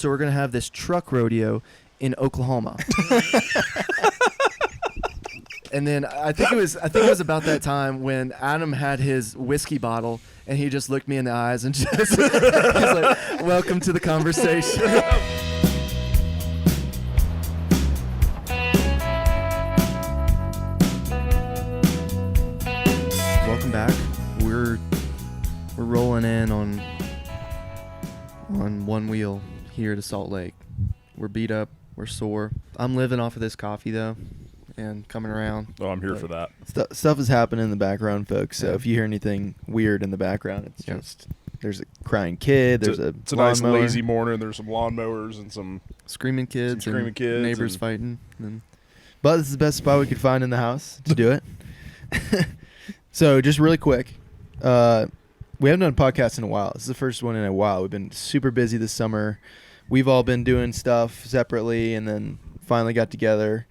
So we're going to have this truck rodeo in Oklahoma. And then I think it was about that time when Adam had his whiskey bottle and he just looked me in the eyes and just he's like, "Welcome to the conversation." Welcome back. We're rolling in on one wheel here to Salt Lake. We're beat up. We're sore. I'm living off of this coffee though. And coming around. Oh, I'm here for that. Stuff is happening in the background, folks. So if you hear anything weird in the background, it's just there's a crying kid. There's it's a nice lazy morning. There's some lawnmowers and some screaming kids, neighbors fighting. But this is the best spot we could find in the house to do it. So just really quick, we haven't done a podcast in a while. This is the first one in a while. We've been super busy this summer. We've all been doing stuff separately, and then finally got together.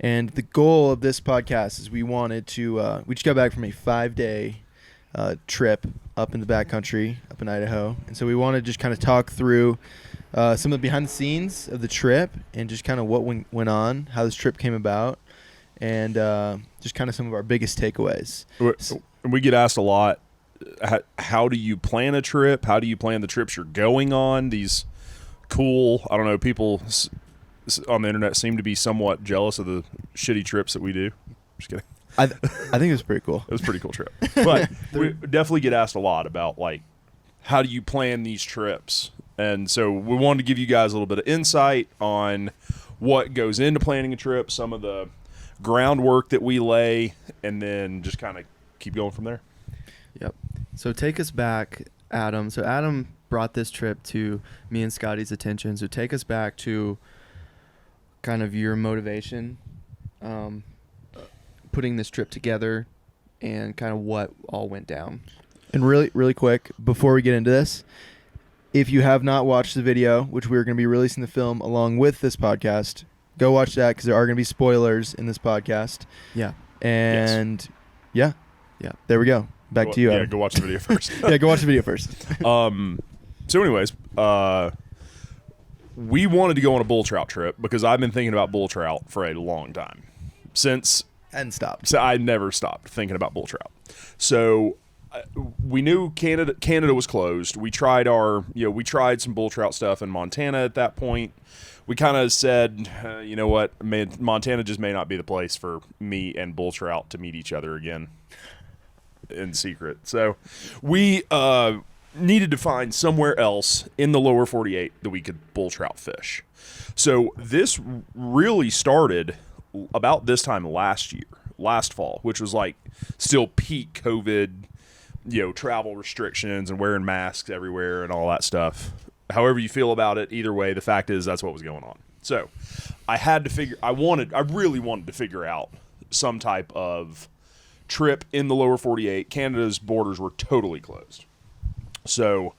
And the goal of this podcast is we wanted to, we just got back from a 5-day trip up in the backcountry, up in Idaho. And so we wanted to just kind of talk through some of the behind the scenes of the trip and just kind of what went on, how this trip came about, and just kind of some of our biggest takeaways. We get asked a lot, how do you plan a trip? How do you plan the trips you're going on? These cool, I don't know, people on the internet seem to be somewhat jealous of the shitty trips that we do. Just kidding. I think it was pretty cool. It was a pretty cool trip. But we definitely get asked a lot about, like, how do you plan these trips? And so we wanted to give you guys a little bit of insight on what goes into planning a trip, some of the groundwork that we lay, and then just kind of keep going from there. Yep. So take us back, Adam. So Adam brought this trip to me and Scotty's attention. So take us back to kind of your motivation, putting this trip together, and kind of what all went down. And really quick, before we get into this, if you have not watched the video, which we're going to be releasing the film along with this podcast, go watch that because there are going to be spoilers in this podcast. Yeah. And yeah, there we go. Back to you, Adam. Yeah, go watch the video first. Yeah, go watch the video first. So anyways, we wanted to go on a bull trout trip because I've been thinking about bull trout for a long time. So I never stopped thinking about bull trout. So we knew Canada was closed. We tried some bull trout stuff in Montana at that point. We kind of said, you know what, Montana just may not be the place for me and bull trout to meet each other again in secret. So we needed to find somewhere else in the lower 48 that we could bull trout fish. So this really started about this time last fall, which was like still peak COVID, travel restrictions and wearing masks everywhere and all that stuff. However you feel about it, either way, the fact is that's what was going on. So I really wanted to figure out some type of trip in the lower 48. Canada's borders were totally closed. So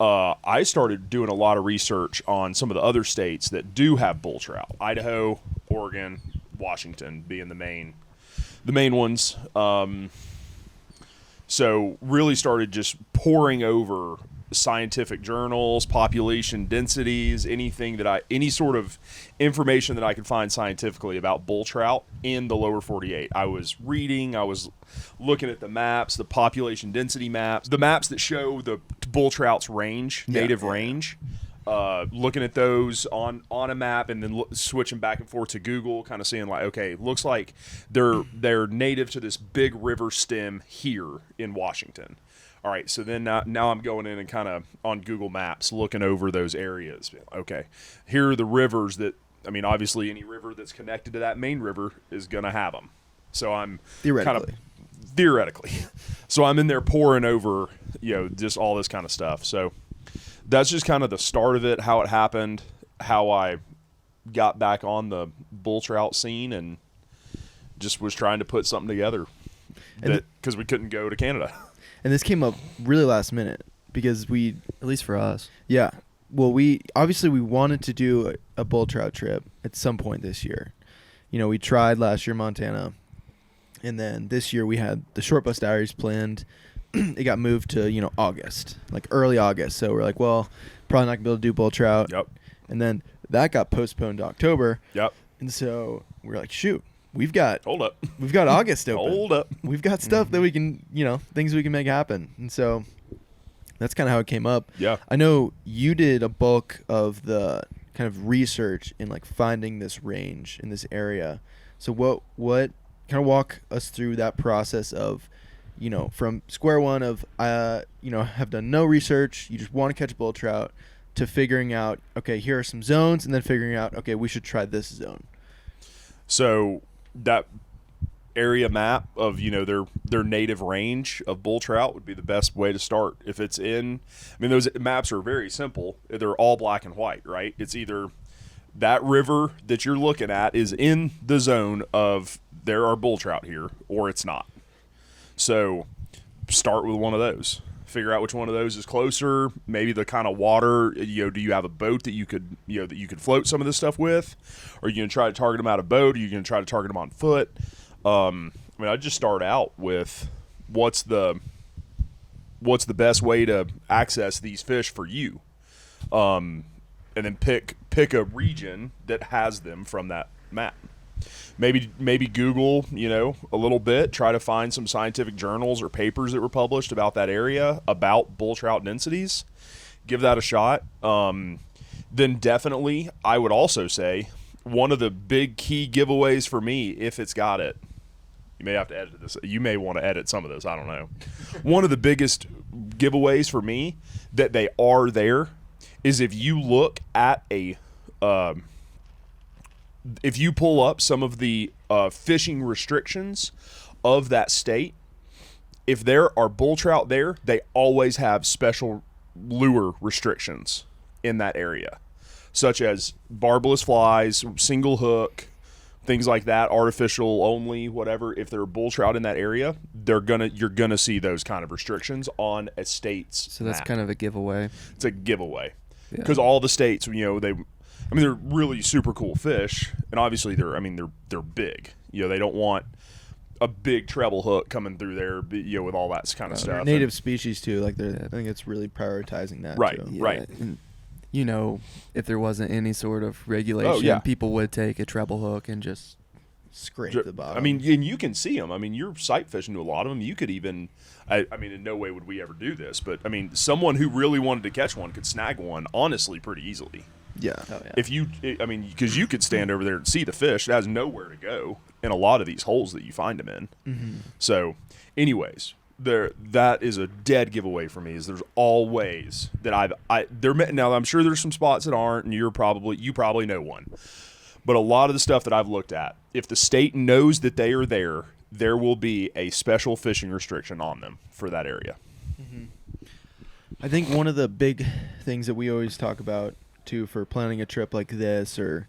I started doing a lot of research on some of the other states that do have bull trout. Idaho, Oregon, Washington being the main ones. So really started just poring over scientific journals, population densities, any sort of information that I could find scientifically about bull trout in the lower 48. I was looking at the maps, the population density maps, the maps that show the bull trout's range, native range, looking at those on a map and then switching back and forth to Google, kind of seeing like, okay, looks like they're native to this big river stem here in Washington. All right, so then now I'm going in and kind of on Google Maps looking over those areas. Okay, here are the rivers that, obviously any river that's connected to that main river is going to have them. So I'm theoretically. So I'm in there pouring over, just all this kind of stuff. So that's just kind of the start of it, how it happened, how I got back on the bull trout scene and just was trying to put something together because we couldn't go to Canada. And this came up really last minute because at least for us. Yeah. Well, we wanted to do a bull trout trip at some point this year. We tried last year Montana, and then this year we had the Short Bus Diaries planned. It got moved to, August, like early August. So we're like, well, probably not going to be able to do bull trout. Yep. And then that got postponed to October. Yep. And so we were like, shoot, we've got Hold up. August open. Hold up. We've got stuff that we can, things we can make happen. And so that's kind of how it came up. Yeah. I know you did a bulk of the kind of research in like finding this range in this area. So what kind of walk us through that process of, from square one of, have done no research, you just want to catch bull trout, to figuring out, okay, here are some zones, and then figuring out, okay, we should try this zone. So that area map of their native range of bull trout would be the best way to start. If it's those maps are very simple. They're all black and white, right? It's either that river that you're looking at is in the zone of there are bull trout here, or it's not. So start with one of those. Figure out which one of those is closer. Maybe the kind of water. Do you have a boat that you could float some of this stuff with? Or are you gonna try to target them out of boat? Or are you gonna try to target them on foot? I'd just start out with what's the best way to access these fish for you, and then pick a region that has them from that map. Maybe Google, a little bit, try to find some scientific journals or papers that were published about that area, about bull trout densities. Give that a shot. Then definitely, I would also say, one of the big key giveaways for me, if it's got it, you may have to edit this. You may want to edit some of this. I don't know. One of the biggest giveaways for me that they are there is if you look at if you pull up some of the fishing restrictions of that state, if there are bull trout there, they always have special lure restrictions in that area, such as barbless flies, single hook, things like that, artificial only, whatever. If there are bull trout in that area, you're gonna see those kind of restrictions on a state's So that's map. kind of a giveaway. It's a giveaway because all the states, they're really super cool fish, and obviously they're big. They don't want a big treble hook coming through there, with all that kind of stuff. Native species too, like I think it's really prioritizing that. Right, too. Yeah, right. and, if there wasn't any sort of regulation, people would take a treble hook and just Scrape the bottom. and you can see them. You're sight fishing to a lot of them. You could even, in no way would we ever do this, but someone who really wanted to catch one could snag one honestly pretty easily. Yeah. Oh, yeah. If you, because you could stand over there and see the fish. It has nowhere to go in a lot of these holes that you find them in. Mm-hmm. So, anyways, that is a dead giveaway for me. Is there's always that now I'm sure there's some spots that aren't, and you probably know one, but a lot of the stuff that I've looked at, if the state knows that they are there, there will be a special fishing restriction on them for that area. Mm-hmm. I think one of the big things that we always talk about too for planning a trip like this, or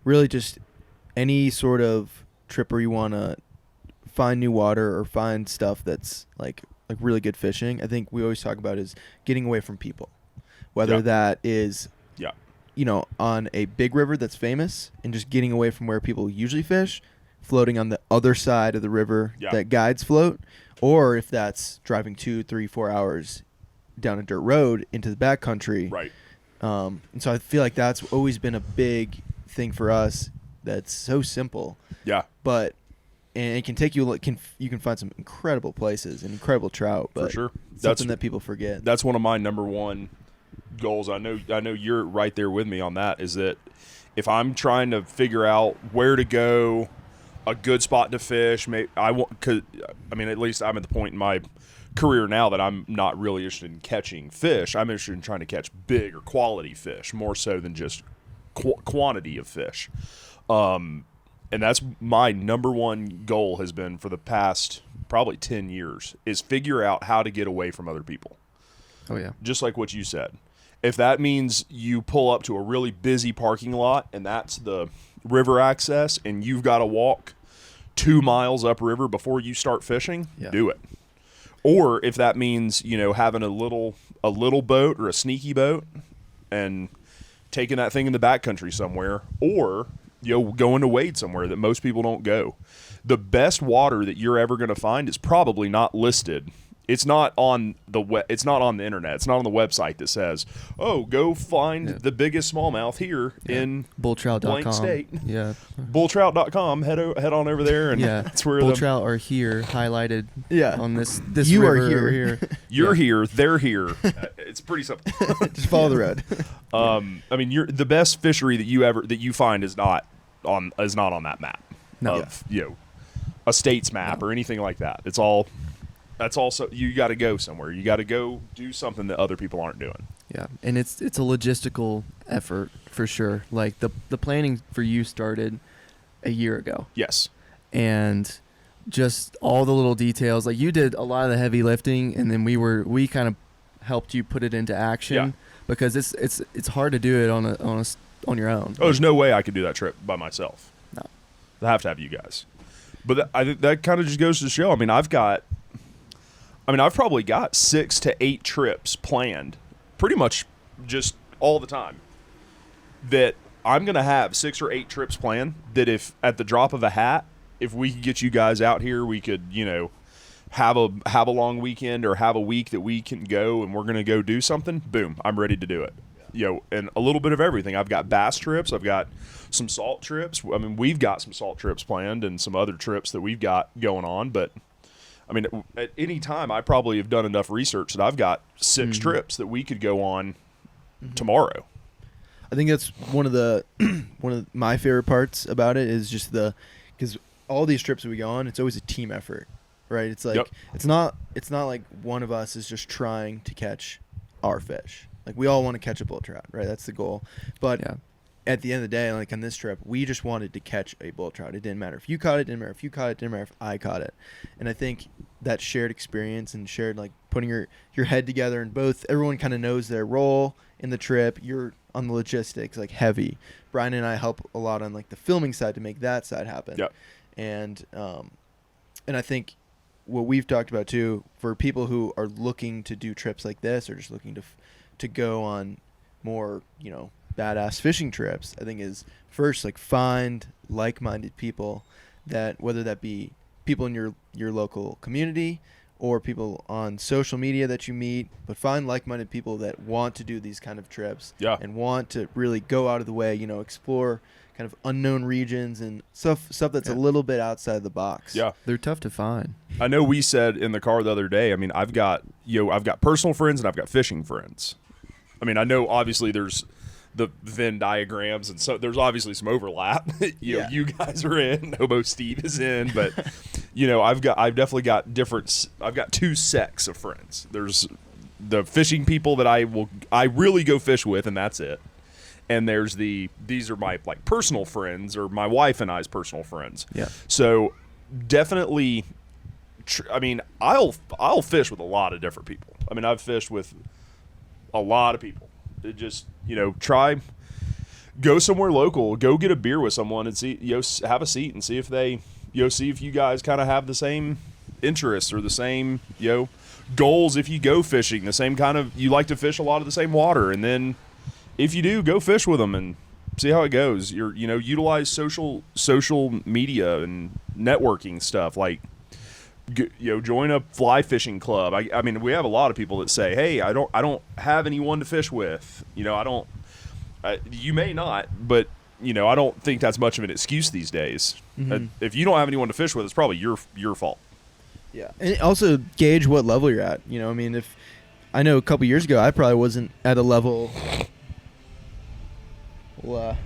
really just any sort of trip where you want to find new water or find stuff that's like really good fishing, I think we always talk about is getting away from people, whether that is on a big river that's famous and just getting away from where people usually fish, floating on the other side of the river that guides float, or if that's driving 2, 3, 4 hours down a dirt road into the backcountry. Right. And so I feel like that's always been a big thing for us. That's so simple. Yeah. But and it can take you. You can find some incredible places and incredible trout. But for sure, something that people forget. That's one of my number one goals. I know you're right there with me on that. Is that if I'm trying to figure out where to go, a good spot to fish, at least I'm at the point in my career now that I'm not really interested in catching fish. I'm interested in trying to catch big or quality fish more so than just quantity of fish. And that's my number one goal has been for the past probably 10 years is figure out how to get away from other people. Oh, yeah. Just like what you said. If that means you pull up to a really busy parking lot and that's the river access and you've got to walk 2 miles upriver before you start fishing, do it. Or if that means, having a little boat or a sneaky boat and taking that thing in the backcountry somewhere, or going to wade somewhere that most people don't go. The best water that you're ever going to find is probably not listed It's not on the it's not on the internet. It's not on the website that says, "Oh, go find the biggest smallmouth here in bulltrout.com. blank state." Yeah. Bulltrout.com. Head on over there, and that's where bull trout are here highlighted. On this you river are here. over here. You're here. They're here. It's pretty simple. Just follow the road. I mean, the best fishery that you find is not on that map of a state's map or anything like that. It's all. That's also, you got to go somewhere. You got to go do something that other people aren't doing. Yeah, and it's a logistical effort for sure. Like the planning for you started a year ago. Yes. And just all the little details. Like you did a lot of the heavy lifting, and then we kind of helped you put it into action because it's hard to do it on your own. Oh, there's no way I could do that trip by myself. No. I have to have you guys. But I think that kind of just goes to show. I mean, I've probably got 6 to 8 trips planned pretty much just all the time that I'm going to have 6 or 8 trips planned that if at the drop of a hat, if we could get you guys out here, we could, have a long weekend or have a week that we can go and we're going to go do something. Boom. I'm ready to do it. And a little bit of everything. I've got bass trips. I've got some salt trips. I mean, we've got some salt trips planned and some other trips that we've got going on, but I mean, at any time, I probably have done enough research that I've got 6 trips that we could go on tomorrow. I think that's one of my favorite parts about it is just because all these trips that we go on, it's always a team effort, right? It's like it's not like one of us is just trying to catch our fish. Like we all want to catch a bull trout, right? That's the goal. But at the end of the day, like on this trip, we just wanted to catch a bull trout. It didn't matter if you caught it, didn't matter if you caught it, didn't matter if I caught it. And I think that shared experience and shared like putting your head together and everyone kind of knows their role in the trip. You're on the logistics, like heavy. Brian and I help a lot on like the filming side to make that side happen. Yep. And I think what we've talked about too, for people who are looking to do trips like this or just looking to go on more, badass fishing trips, I think is first like find like-minded people that, whether that be people in your local community or people on social media that you meet, but find like-minded people that want to do these kind of trips and want to really go out of the way, explore kind of unknown regions and stuff that's a little bit outside the box. Yeah. They're tough to find. I know we said in the car the other day, I mean, I've got personal friends and I've got fishing friends. I mean, I know obviously there's the Venn diagrams, and so there's obviously some overlap. You guys are in, Hobo Steve is in, but I've definitely got I've got 2 sects of friends. There's the fishing people that I really go fish with, and that's it. And there's these are my like personal friends, or my wife and I's personal friends. Yeah. So definitely, I mean, I'll fish with a lot of different people. I mean, I've fished with a lot of people. It just, go somewhere local, go get a beer with someone and see, have a seat and see if they, see if you guys kind of have the same interests or the same, goals. If you go fishing, the same kind of, you like to fish a lot of the same water. And then if you do, go fish with them and see how it goes. Utilize social media and networking stuff. Like, join a fly fishing club. I mean, we have a lot of people that say, "Hey, I don't have anyone to fish with." You may not, but I don't think that's much of an excuse these days. If you don't have anyone to fish with, it's probably your fault. Yeah, and also gauge what level you're at. I mean, if I know a couple years ago, I probably wasn't at a level. We'll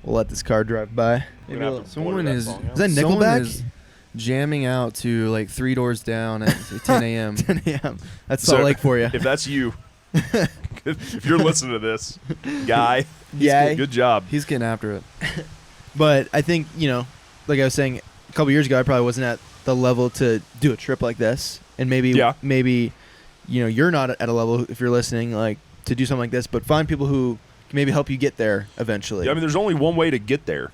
let this car drive by. Maybe someone is that Nickelback? Is jamming out to like 3 doors down at 10 a.m. 10 a.m. That's Salt Lake for you. If that's you, if you're listening to this, guy, good job. He's getting after it. But I think, like I was saying, a couple years ago, I probably wasn't at the level to do a trip like this. And maybe, you're not at a level, if you're listening, like to do something like this. But find people who can maybe help you get there eventually. Yeah, I mean, there's only one way to get there.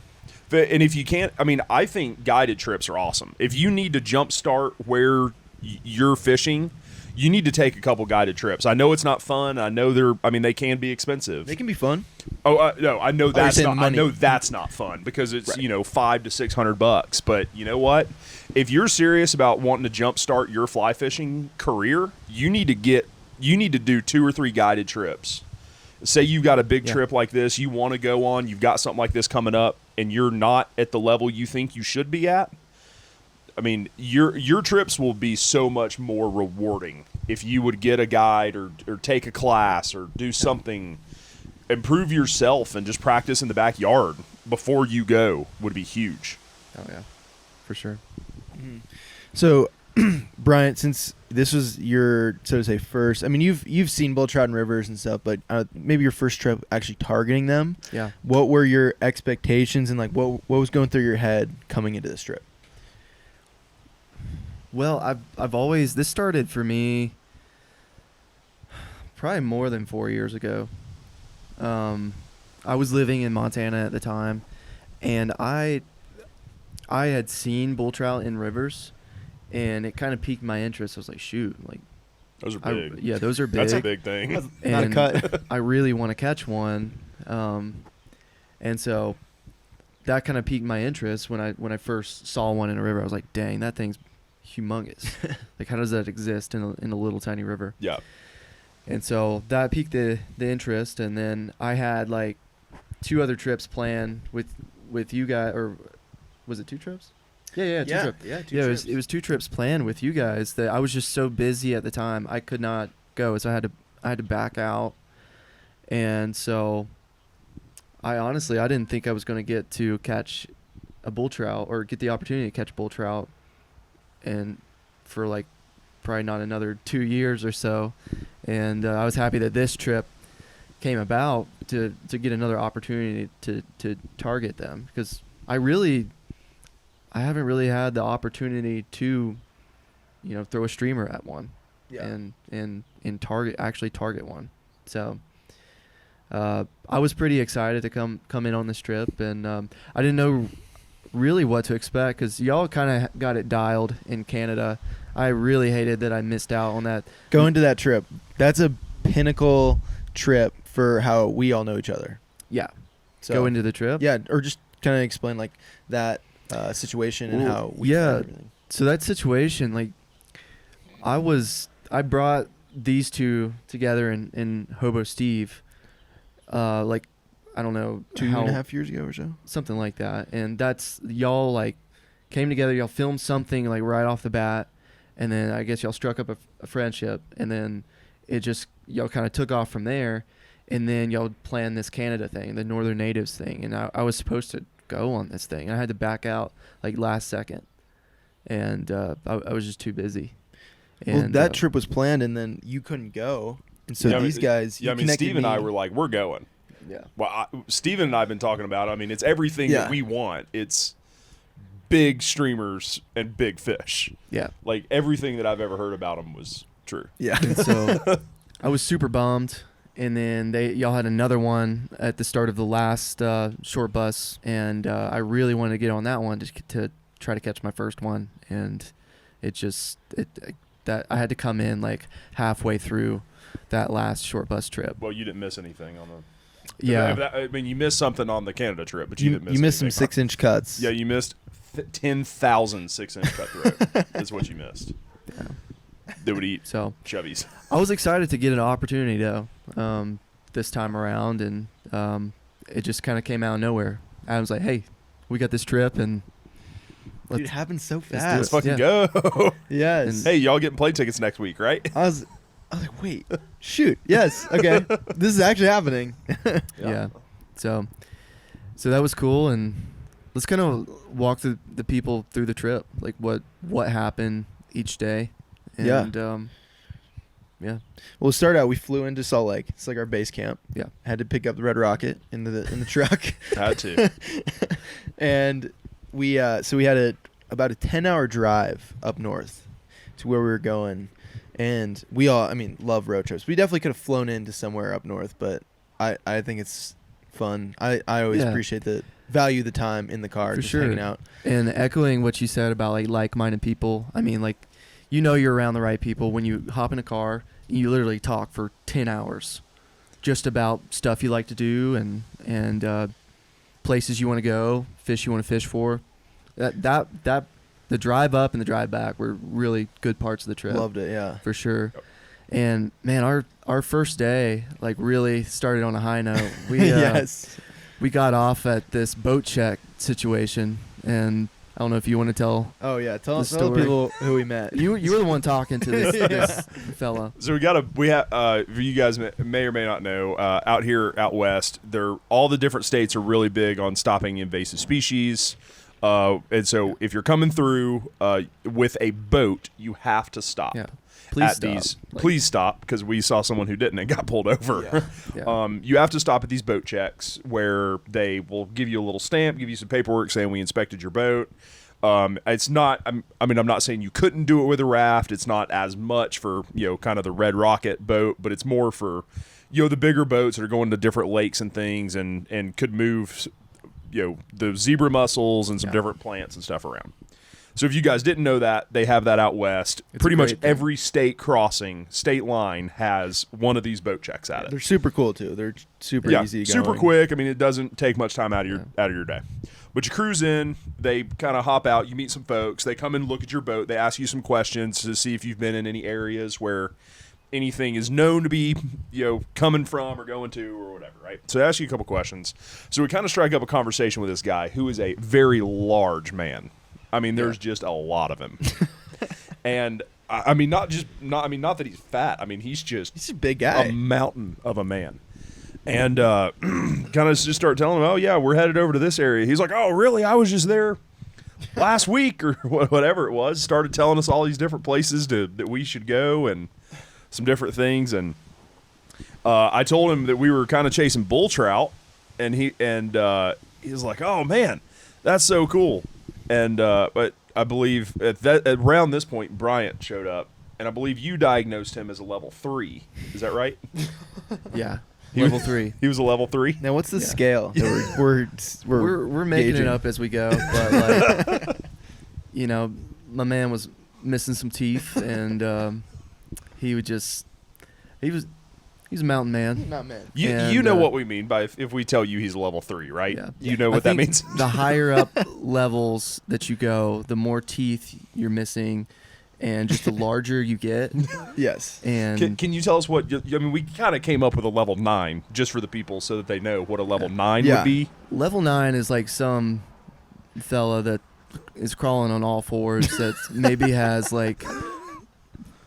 And if you can't, I mean, I think guided trips are awesome. If you need to jumpstart where you're fishing, you need to take a couple guided trips. I know it's not fun. I know they can be expensive. They can be fun. Oh no, I know that's saying not. I know that's not fun because it's Right. $500 to $600. But you know what? If you're serious about wanting to jumpstart your fly fishing career, you need to do 2 or 3 guided trips. Say you've got a big trip like this, you want to go on, you've got something like this coming up, and you're not at the level you think you should be at. I mean, your trips will be so much more rewarding if you would get a guide or take a class or do something, improve yourself and just practice in the backyard before you go would be huge. Oh yeah, for sure. So, Bryant, since this was your, so to say, first, I mean, you've seen bull trout and rivers and stuff, but maybe your first trip actually targeting them. Yeah. What were your expectations and like what was going through your head coming into this trip? Well, I've always, this started for me probably more than 4 years ago. I was living in Montana at the time, and I had seen bull trout in rivers, and it kind of piqued my interest. I was like, shoot, like Those are big. yeah, those are big. That's a big thing. Not a And cut. I really want to catch one, and so that kind of piqued my interest when I first saw one in a river. I was like, dang, that thing's humongous. Like, how does that exist in a little tiny river? Yeah. And so that piqued the interest, and then I had like 2 other trips planned with you guys, or was it 2 trips? Yeah, 2 trips. Yeah, It was 2 trips planned with you guys that I was just so busy at the time I could not go, so I had to back out, and so I didn't think I was going to get to catch a bull trout or get the opportunity to catch bull trout, and for like probably not another 2 years or so, and I was happy that this trip came about to get another opportunity to target them, because I haven't really had the opportunity to, throw a streamer at one, and target one. So I was pretty excited to come in on this trip, and I didn't know really what to expect, because y'all kind of got it dialed in Canada. I really hated that I missed out on that. Going to that trip, that's a pinnacle trip for how we all know each other. Yeah. So Go into the trip? Yeah, or just kind of explain like that situation and how we found everything. So that situation, like, I brought these 2 together in Hobo Steve, like, I don't know, 2.5 years ago or so, something like that. And that's, y'all like came together, y'all filmed something like right off the bat, and then I guess y'all struck up a friendship, and then it just, y'all kind of took off from there, and then y'all planned this Canada thing, the Northern Natives thing, and I was supposed to go on this thing. I had to back out like last second, and I was just too busy. And well, that trip was planned, and then you couldn't go, and so these guys. Yeah, I mean, Steve and I were like, we're going. Yeah. Well, Steven and I have been talking about it. I mean, it's everything that we want. It's big streamers and big fish. Yeah. Like, everything that I've ever heard about them was true. Yeah. And so I was super bummed. And then y'all had another one at the start of the last short bus, and I really wanted to get on that one to try to catch my first one, and that I had to come in like halfway through that last short bus trip. Well, you didn't miss anything on the. Yeah. I mean, you missed something on the Canada trip, but you didn't miss. You missed some anything. 6-inch cuts. Yeah, you missed 10,000 6-inch cut throat. Is what you missed. Yeah. They would eat So chubbies. I was excited to get an opportunity though, this time around, and it just kind of came out of nowhere. Adam's like, "Hey, we got this trip, and Dude, it happened so do fast. Let's fucking Yeah. go. Yes. Hey, y'all getting plane tickets next week, right? I was like, wait, shoot, yes, okay, this is actually happening. yeah." So that was cool, and let's kind of walk the people through the trip, like what happened each day, and yeah. We'll start out. We flew into Salt Lake. It's like our base camp. Yeah. Had to pick up the Red Rocket in the truck. Had to. And we had about a 10-hour drive up north to where we were going, and we all, I mean, love road trips. We definitely could have flown into somewhere up north, but I think it's fun. I always appreciate value the time in the car, For just sure. hanging out. And echoing what you said about like-minded people, I mean, like, you know you're around the right people when you hop in a car and you literally talk for 10 hours just about stuff you like to do and places you want to go, fish you want to fish for. That the drive up and the drive back were really good parts of the trip. Loved it, yeah. For sure. And man, our first day like really started on a high note. We Yes. We got off at this boat check situation, and I don't know if you want to tell. Oh yeah, tell the the story. people who we met. You were the one talking to this, Yeah. this fella. So you guys may or may not know, out here out west, all the different states are really big on stopping invasive species. And so if you're coming through with a boat, you have to stop. Yeah. Please stop. Please stop, because we saw someone who didn't and got pulled over. Yeah. Yeah. You have to stop at these boat checks where they will give you a little stamp, give you some paperwork saying we inspected your boat. It's not. I'm not saying you couldn't do it with a raft. It's not as much for kind of the Red Rocket boat, but it's more for the bigger boats that are going to different lakes and things and could move the zebra mussels and some different plants and stuff around. So if you guys didn't know that, they have that out west. It's pretty much thing. every state line has one of these boat checks at it. They're super cool too. They're super easy going. Super quick. I mean, it doesn't take much time out of your day. But you cruise in, they kind of hop out, you meet some folks, they come and look at your boat, they ask you some questions to see if you've been in any areas where anything is known to be, coming from or going to or whatever, right? So they ask you a couple questions. So we kind of strike up a conversation with this guy who is a very large man. I mean, there's just a lot of him. And I mean, not that he's fat. I mean, he's a big guy, a mountain of a man. And kind of just start telling him, oh yeah, we're headed over to this area. He's like, oh really? I was just there last week or whatever it was. Started telling us all these different places that we should go and some different things. And I told him that we were kind of chasing bull trout, and he was like, oh man, that's so cool. And but I believe around this point, Bryant showed up, and I believe you diagnosed him as a level 3. Is that right? Yeah, level 3. He was a level 3. Now, what's the scale? that We're making gauging? it up as we go, but like, my man was missing some teeth, and he was a mountain man. Not man. You know what we mean by if we tell you he's a level 3, right? Yeah. You know what that means? The higher up levels that you go, the more teeth you're missing, and just the larger you get. Yes. And can you tell us what? We kind of came up with a level 9 just for the people so that they know what a level 9 would be. Level 9 is like some fella that is crawling on all fours that maybe has like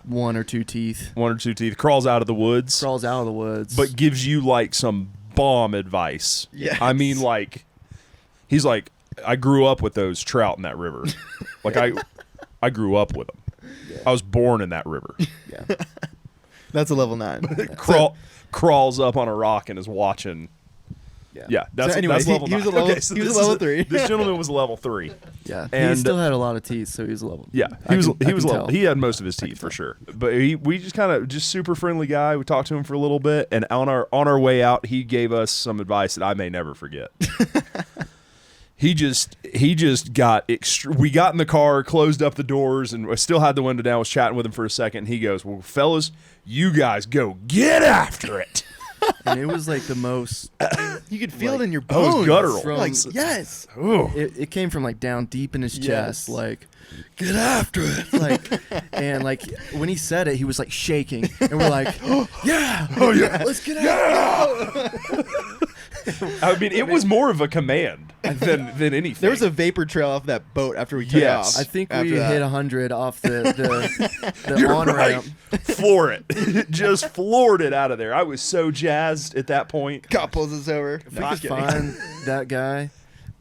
1 or 2 teeth. 1 or 2 teeth. Crawls out of the woods. But gives you like some bomb advice. Yes. I mean, like, he's like, I grew up with those trout in that river. Like I grew up with them. Yeah. I was born in that river. Yeah. That's a level 9. Crawls up on a rock and is watching. Yeah, that's level 9. He was a level 3. This gentleman was a level 3. Yeah, and he still had a lot of teeth, so he was a level. Yeah, he was level. He had most of his teeth for sure. But we just kind of super friendly guy. We talked to him for a little bit, and on our way out, he gave us some advice that I may never forget. He just got we got in the car, closed up the doors, and I still had the window down. Was chatting with him for a second. And he goes, "Well, fellas, you guys go get after it." And it was like the most. You could feel it in your bones. Oh, it was guttural. From, yes. It came from like down deep in his chest, like, get after it. Like, and like when he said it, he was like shaking, and we're like, oh yeah, let's get after it. I mean, it was more of a command than anything. There was a vapor trail off that boat after we took off. I think we hit 100 off the on ramp. Floor it. Just floored it out of there. I was so jazzed at that point. God pulls us over. If we could find that guy.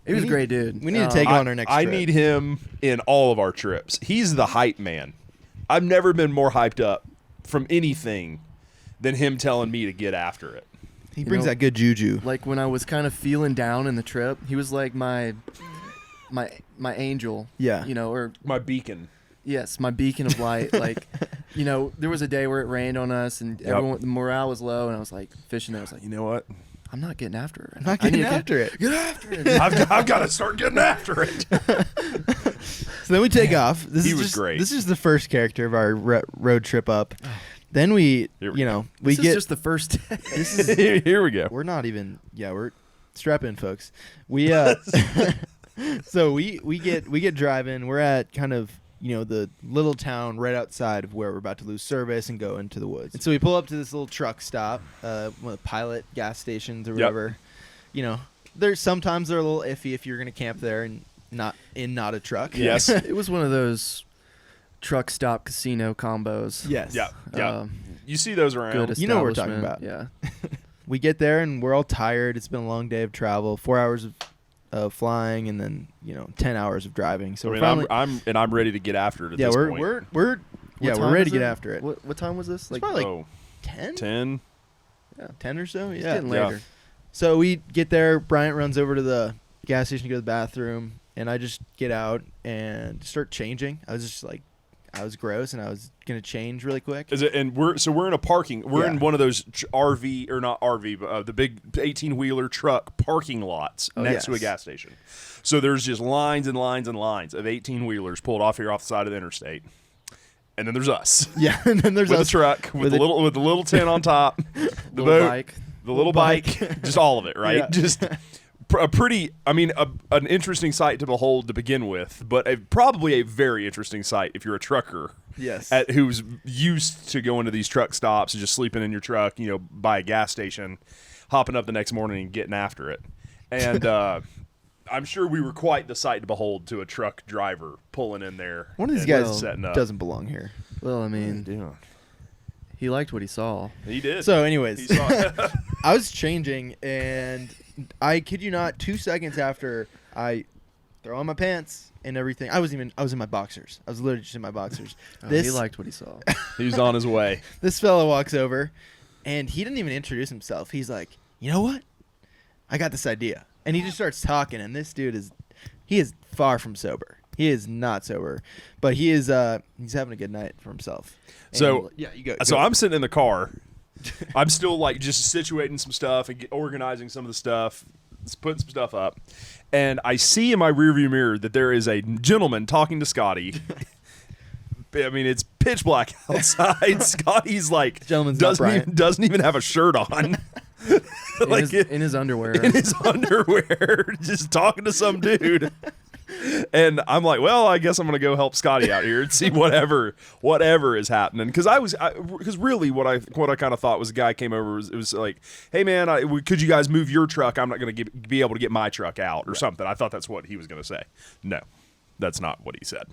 He was a great dude. We need to take him on our next trip. I need him in all of our trips. He's the hype man. I've never been more hyped up from anything than him telling me to get after it. He brings that good juju. Like when I was kind of feeling down in the trip, he was like my angel. Yeah. Or my beacon. Yes, my beacon of light. Like, there was a day where it rained on us and the morale was low, and I was like fishing there. I was like, you know what? I'm not getting after it. I'm not getting after it. Get after it. I've got to start getting after it. So then we take off. He was great. This is the first character of our road trip up. Then we this is just the first day. This is Here we go. We're not even. Yeah, we're strap in, folks. We so we get driving. We're at kind of the little town right outside of where we're about to lose service and go into the woods. And so we pull up to this little truck stop, one of the Pilot gas stations or whatever. There's sometimes they're a little iffy if you're gonna camp there and not a truck. Yes. It was one of those truck stop casino combos. Yes. Yeah. You see those around. Good You know what we're talking establishment. about. Yeah. We get there and we're all tired. It's been a long day of travel, 4 hours of flying, and then 10 hours of driving. So I'm ready to get after it. At this point. we're What we're time ready was to get it? after it. What time was this? It's probably like oh, 10? 10. Yeah. 10 or so. It's Yeah. getting Yeah. later. So we get there. Bryant runs over to the gas station to go to the bathroom, and I just get out and start changing. I was gross, and I was gonna change really quick. Is it? And we're in a parking. We're in one of those RV or not RV, but the big 18-wheeler truck parking lots next to a gas station. So there's just lines and lines and lines of 18-wheelers pulled off here off the side of the interstate. And then there's us. Yeah, and then there's with us the truck with the little tent on top, the Little boat, bike. the little bike, just all of it, right? Yeah. Just a pretty, an interesting sight to behold to begin with, but probably a very interesting sight if you're a trucker. Yes. Who's used to going to these truck stops and just sleeping in your truck, by a gas station, hopping up the next morning and getting after it. And I'm sure we were quite the sight to behold to a truck driver pulling in there. One of these and guys setting up. doesn't belong here. Well, I mean, Yeah. he liked what he saw. He did. So, He anyways, saw it. I was changing, and I kid you not, 2 seconds after I throw on my pants and everything, I was in my boxers. I was literally just in my boxers. Oh, he liked what he saw. He's on his way. This fellow walks over, and he didn't even introduce himself. He's like, "You know what? I got this idea." And he just starts talking, and this dude is far from sober. He is not sober, but he's having a good night for himself. And So yeah, you go. So I'm sitting in the car. I'm still just situating some stuff and organizing some of the stuff, putting some stuff up, and I see in my rearview mirror that there is a gentleman talking to Scotty. It's pitch black outside. Scotty's Gentleman's not Bryant. doesn't even have a shirt on. In his underwear. In his underwear, just talking to some dude. And I'm like, well, I guess I'm gonna go help Scotty out here and see whatever is happening. Because really, what I kind of thought was, a guy came over. It was like, hey man, could you guys move your truck? I'm not gonna be able to get my truck out or something. I thought that's what he was gonna say. No, that's not what he said.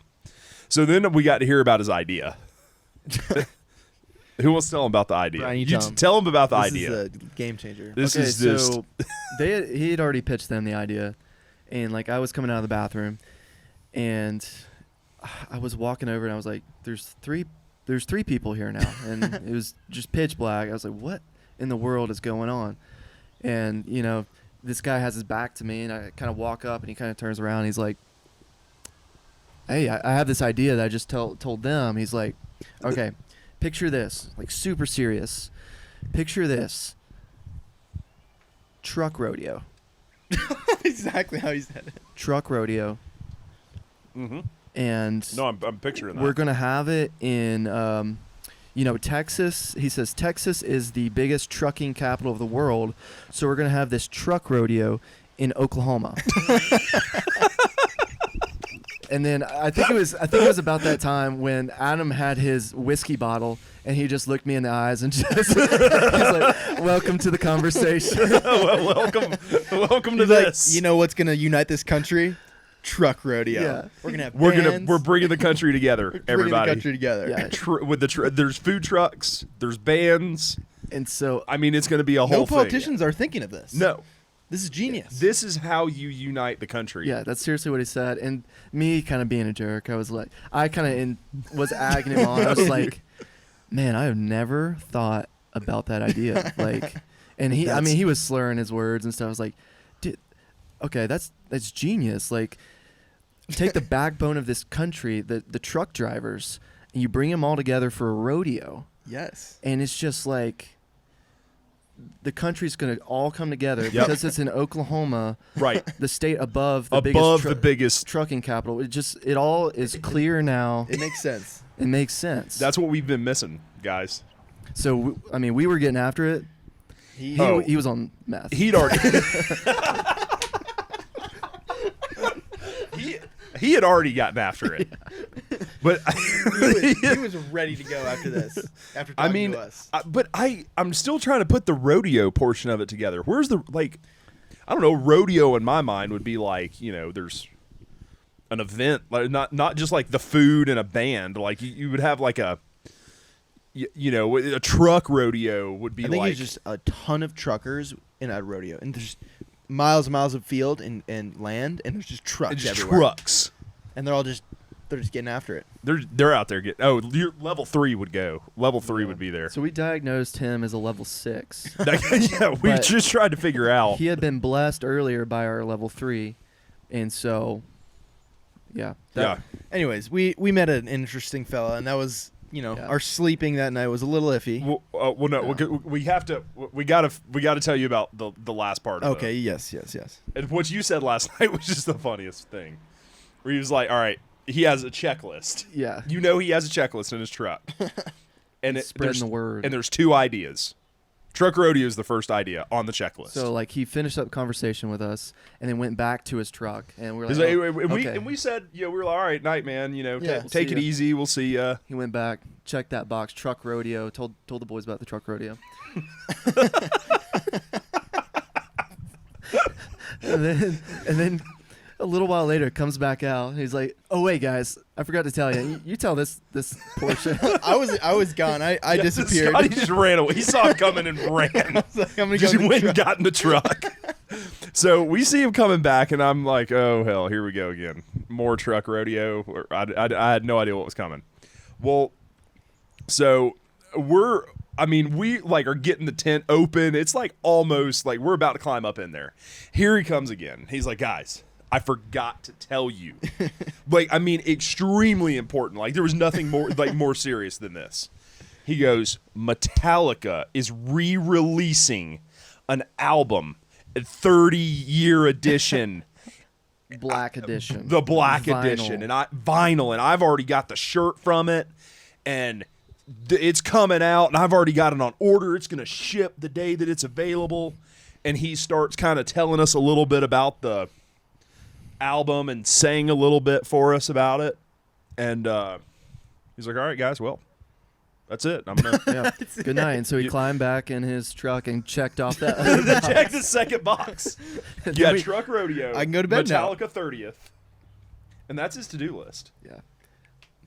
So then we got to hear about his idea. Who wants to tell him about the idea? Brian, you tell him about the this idea. is a game changer. This is just. So he had already pitched them the idea, and I was coming out of the bathroom, and I was walking over, and I was like, "There's three people here now," and it was just pitch black. I was like, "What in the world is going on?" And this guy has his back to me, and I kind of walk up, and he kind of turns around, and he's like, "Hey, I have this idea that I just told them." He's like, "Okay, picture this, super serious. Picture this. Truck rodeo." Exactly how he said it. Truck rodeo. Mm-hmm. And No, I'm picturing that. we're going to have it in, Texas. He says Texas is the biggest trucking capital of the world, so we're going to have this truck rodeo in Oklahoma. And then I think it was about that time when Adam had his whiskey bottle, and he just looked me in the eyes and just he's like, "Welcome to the conversation." welcome to He's like, this. you know what's gonna unite this country? Truck rodeo. Yeah. We're gonna have We're bringing the country together, bringing everybody. the country together. Yeah. There's food trucks, there's bands. And so It's going to be a whole No thing. politicians are thinking of this. No, This is genius. this is how you unite the country. yeah, that's seriously what he said. And me kind of being a jerk, I was like, I kind of was agging him on. I was like, man, I have never thought about that idea. And he was slurring his words and stuff. I was like, dude, okay, that's genius. Take the backbone of this country, the truck drivers, and you bring them all together for a rodeo. Yes. And it's just the country's going to all come together because it's in Oklahoma, right? The state above the biggest trucking capital. It all is clear now. It makes sense. It makes sense. That's what we've been missing, guys. So we were getting after it. He was on meth. He'd already he had already gotten after it. Yeah. But he was ready to go after this. After talking to us. But I'm still trying to put the rodeo portion of it together. Where's the I don't know, rodeo in my mind would be like, there's an event, like not just like the food and a band. Like you would have like a truck rodeo would be I think like it's just a ton of truckers in a rodeo, and there's miles and miles of field and land, and there's just trucks everywhere. Trucks, and they're just getting after it. They're out there getting. Oh, level 3 would go. Level 3 would be there. So we diagnosed him as a level 6. Yeah, we just tried to figure out. He had been blessed earlier by our level 3, and so yeah. Anyways, we met an interesting fella, and that was. Our sleeping that night was a little iffy. We got to tell you about the last part. Of okay. Yes. And what you said last night was just the funniest thing, where he was like, "All right, he has a checklist. Yeah, he has a checklist in his truck, and spreading the word. And there's 2 ideas. Truck rodeo is the first idea on the checklist. So he finished up conversation with us and then went back to his truck, and we're like, and we said, we were like, all right, night, man, take it easy, we'll see ya. He went back, checked that box, truck rodeo, told the boys about the truck rodeo. and then a little while later comes back out. He's like, "Oh wait, guys, I forgot to tell you. You tell this portion." I was gone. I disappeared. Scotty just ran away. He saw him coming and ran. I was like, I'm gonna just go went and got in the truck. So we see him coming back, and I'm like, "Oh hell, here we go again. More truck rodeo." I had no idea what was coming. Well, so we are getting the tent open. It's like almost like we're about to climb up in there. Here he comes again. He's like, "Guys, I forgot to tell you." Extremely important. Like there was nothing more serious than this. He goes, "Metallica is re-releasing an album, a 30-year edition." Black edition. The black edition. And vinyl, and I've already got the shirt from it, and it's coming out, and I've already got it on order. It's going to ship the day that it's available. And he starts kind of telling us a little bit about the album and saying a little bit for us about it. And he's like, "All right, guys, well, that's it. I'm gonna good night." And so he climbed back in his truck and checked off that. Check the second box. Truck rodeo. I can go to bed Metallica now. 30th, and that's his to-do list. Yeah.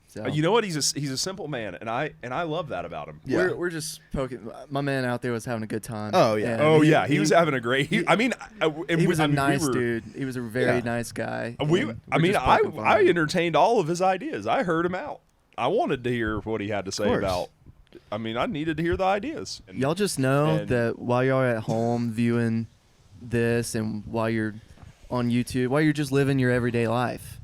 So. You know what? He's a simple man, and I love that about him. Yeah. We're just poking. My man out there was having a good time. Oh yeah. He was having a great. He was a nice dude. He was a very nice guy. I entertained all of his ideas. I heard him out. I wanted to hear what he had to say about. I needed to hear the ideas. And, y'all just know that while y'all are at home viewing this, and while you're on YouTube, while you're just living your everyday life,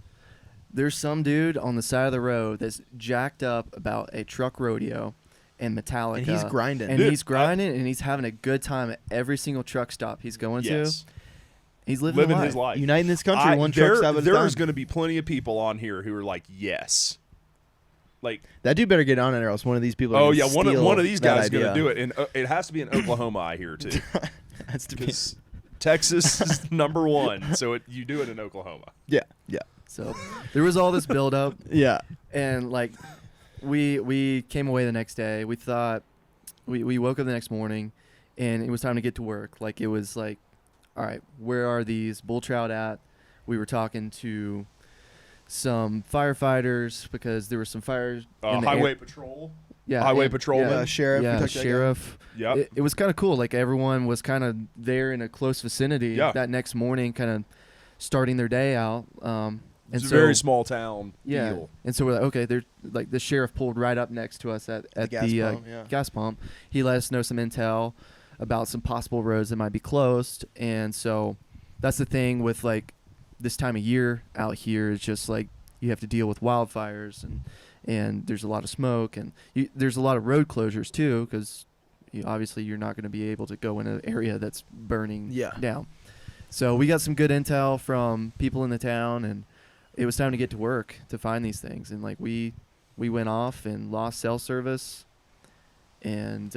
there's some dude on the side of the road that's jacked up about a truck rodeo and Metallica. And he's grinding. And he's having a good time at every single truck stop he's going to. He's living his life. Uniting this country, one truck stop at a time. There's going to be plenty of people on here who are like, yes. Like that dude better get on it, or else one of these people. One of these guys is going to do it, and it has to be in Oklahoma. I hear too. Has to be. Texas is #1, so you do it in Oklahoma. Yeah. So there was all this buildup. Yeah. And we came away the next day. We thought we woke up the next morning, and it was time to get to work. It was like, all right, where are these bull trout at? We were talking to some firefighters because there were some fires. Highway patrol. Yeah, highway patrolman, sheriff. Yeah, sheriff. Yeah, it was kind of cool. Everyone was kind of there in a close vicinity that next morning, kind of starting their day out. It's a very small town. Deal. And so we're like, okay, there's the sheriff pulled right up next to us at the gas pump. He let us know some intel about some possible roads that might be closed, and so that's the thing with this time of year out here is just you have to deal with wildfires and there's a lot of smoke and there's a lot of road closures too because obviously you're not going to be able to go in an area that's burning Yeah. down. So we got some good intel from people in the town, and it was time to get to work to find these things. And like we went off and lost cell service, and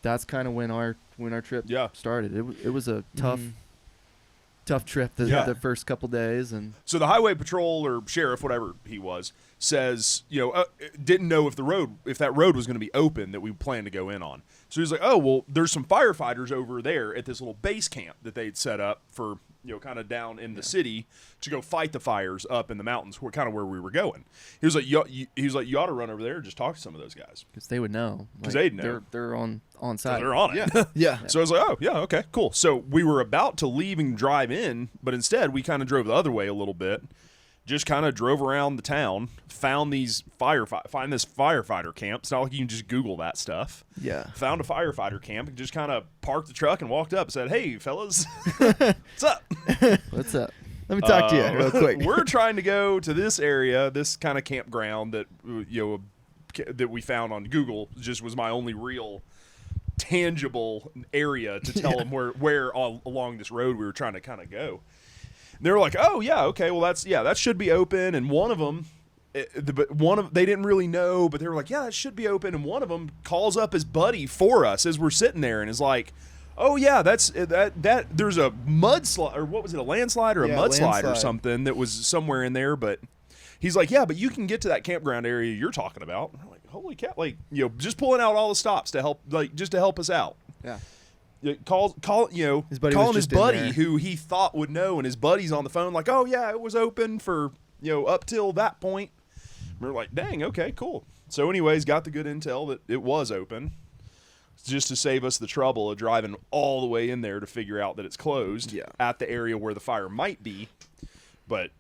that's kind of when our trip started. It was a tough trip the first couple days. And so the highway patrol or sheriff, whatever he was, says, didn't know if that road was going to be open that we planned to go in on. So he's like, oh, well, there's some firefighters over there at this little base camp that they'd set up for, kind of down in the city to go fight the fires up in the mountains, kind of where we were going. He was like, you ought to run over there and just talk to some of those guys. Because they would know. Because they'd know. They're on site. They're on it. Yeah. Yeah. So I was like, oh, yeah, okay, cool. So we were about to leave and drive in, but instead we kind of drove the other way a little bit. Just kind of drove around the town, found this firefighter camp. It's not like you can just Google that stuff. Yeah. Found a firefighter camp and just kind of parked the truck and walked up and said, hey, fellas, what's up? What's up? Let me talk to you real quick. We're trying to go to this area, this kind of campground that, that we found on Google. Just was my only real tangible area to tell them where all along this road we were trying to kind of go. They were like, "Oh yeah, okay, well that should be open." And one of them, they didn't really know, but they were like, "Yeah, that should be open." And one of them calls up his buddy for us as we're sitting there, and is like, "Oh yeah, that's that. There's a mudslide, or what was it, a landslide or a mudslide or something that was somewhere in there." But he's like, "Yeah, but you can get to that campground area you're talking about." And we're like, "Holy cow!" Like, just pulling out all the stops to help, just to help us out. Yeah. Calling his buddy who he thought would know, and his buddy's on the phone like, oh yeah, it was open for up till that point. And we're like, dang, okay, cool. So anyways, got the good intel that it was open, just to save us the trouble of driving all the way in there to figure out that it's closed at the area where the fire might be. But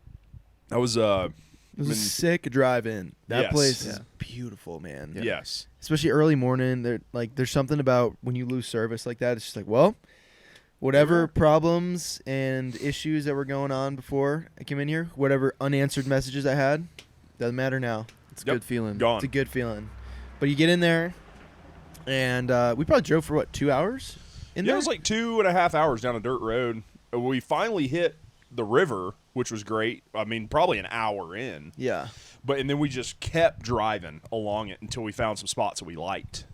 that was it was a sick drive in. That place is beautiful, man. Yes. Especially early morning. There's something about when you lose service like that. It's just like, well, whatever problems and issues that were going on before I came in here, whatever unanswered messages I had, doesn't matter now. It's a good feeling. Gone. It's a good feeling. But you get in there, and we probably drove for, 2 hours in there? It was like 2.5 hours down a dirt road. We finally hit the river, which was great. I mean, probably an hour in. Yeah. And then we just kept driving along it until we found some spots that we liked,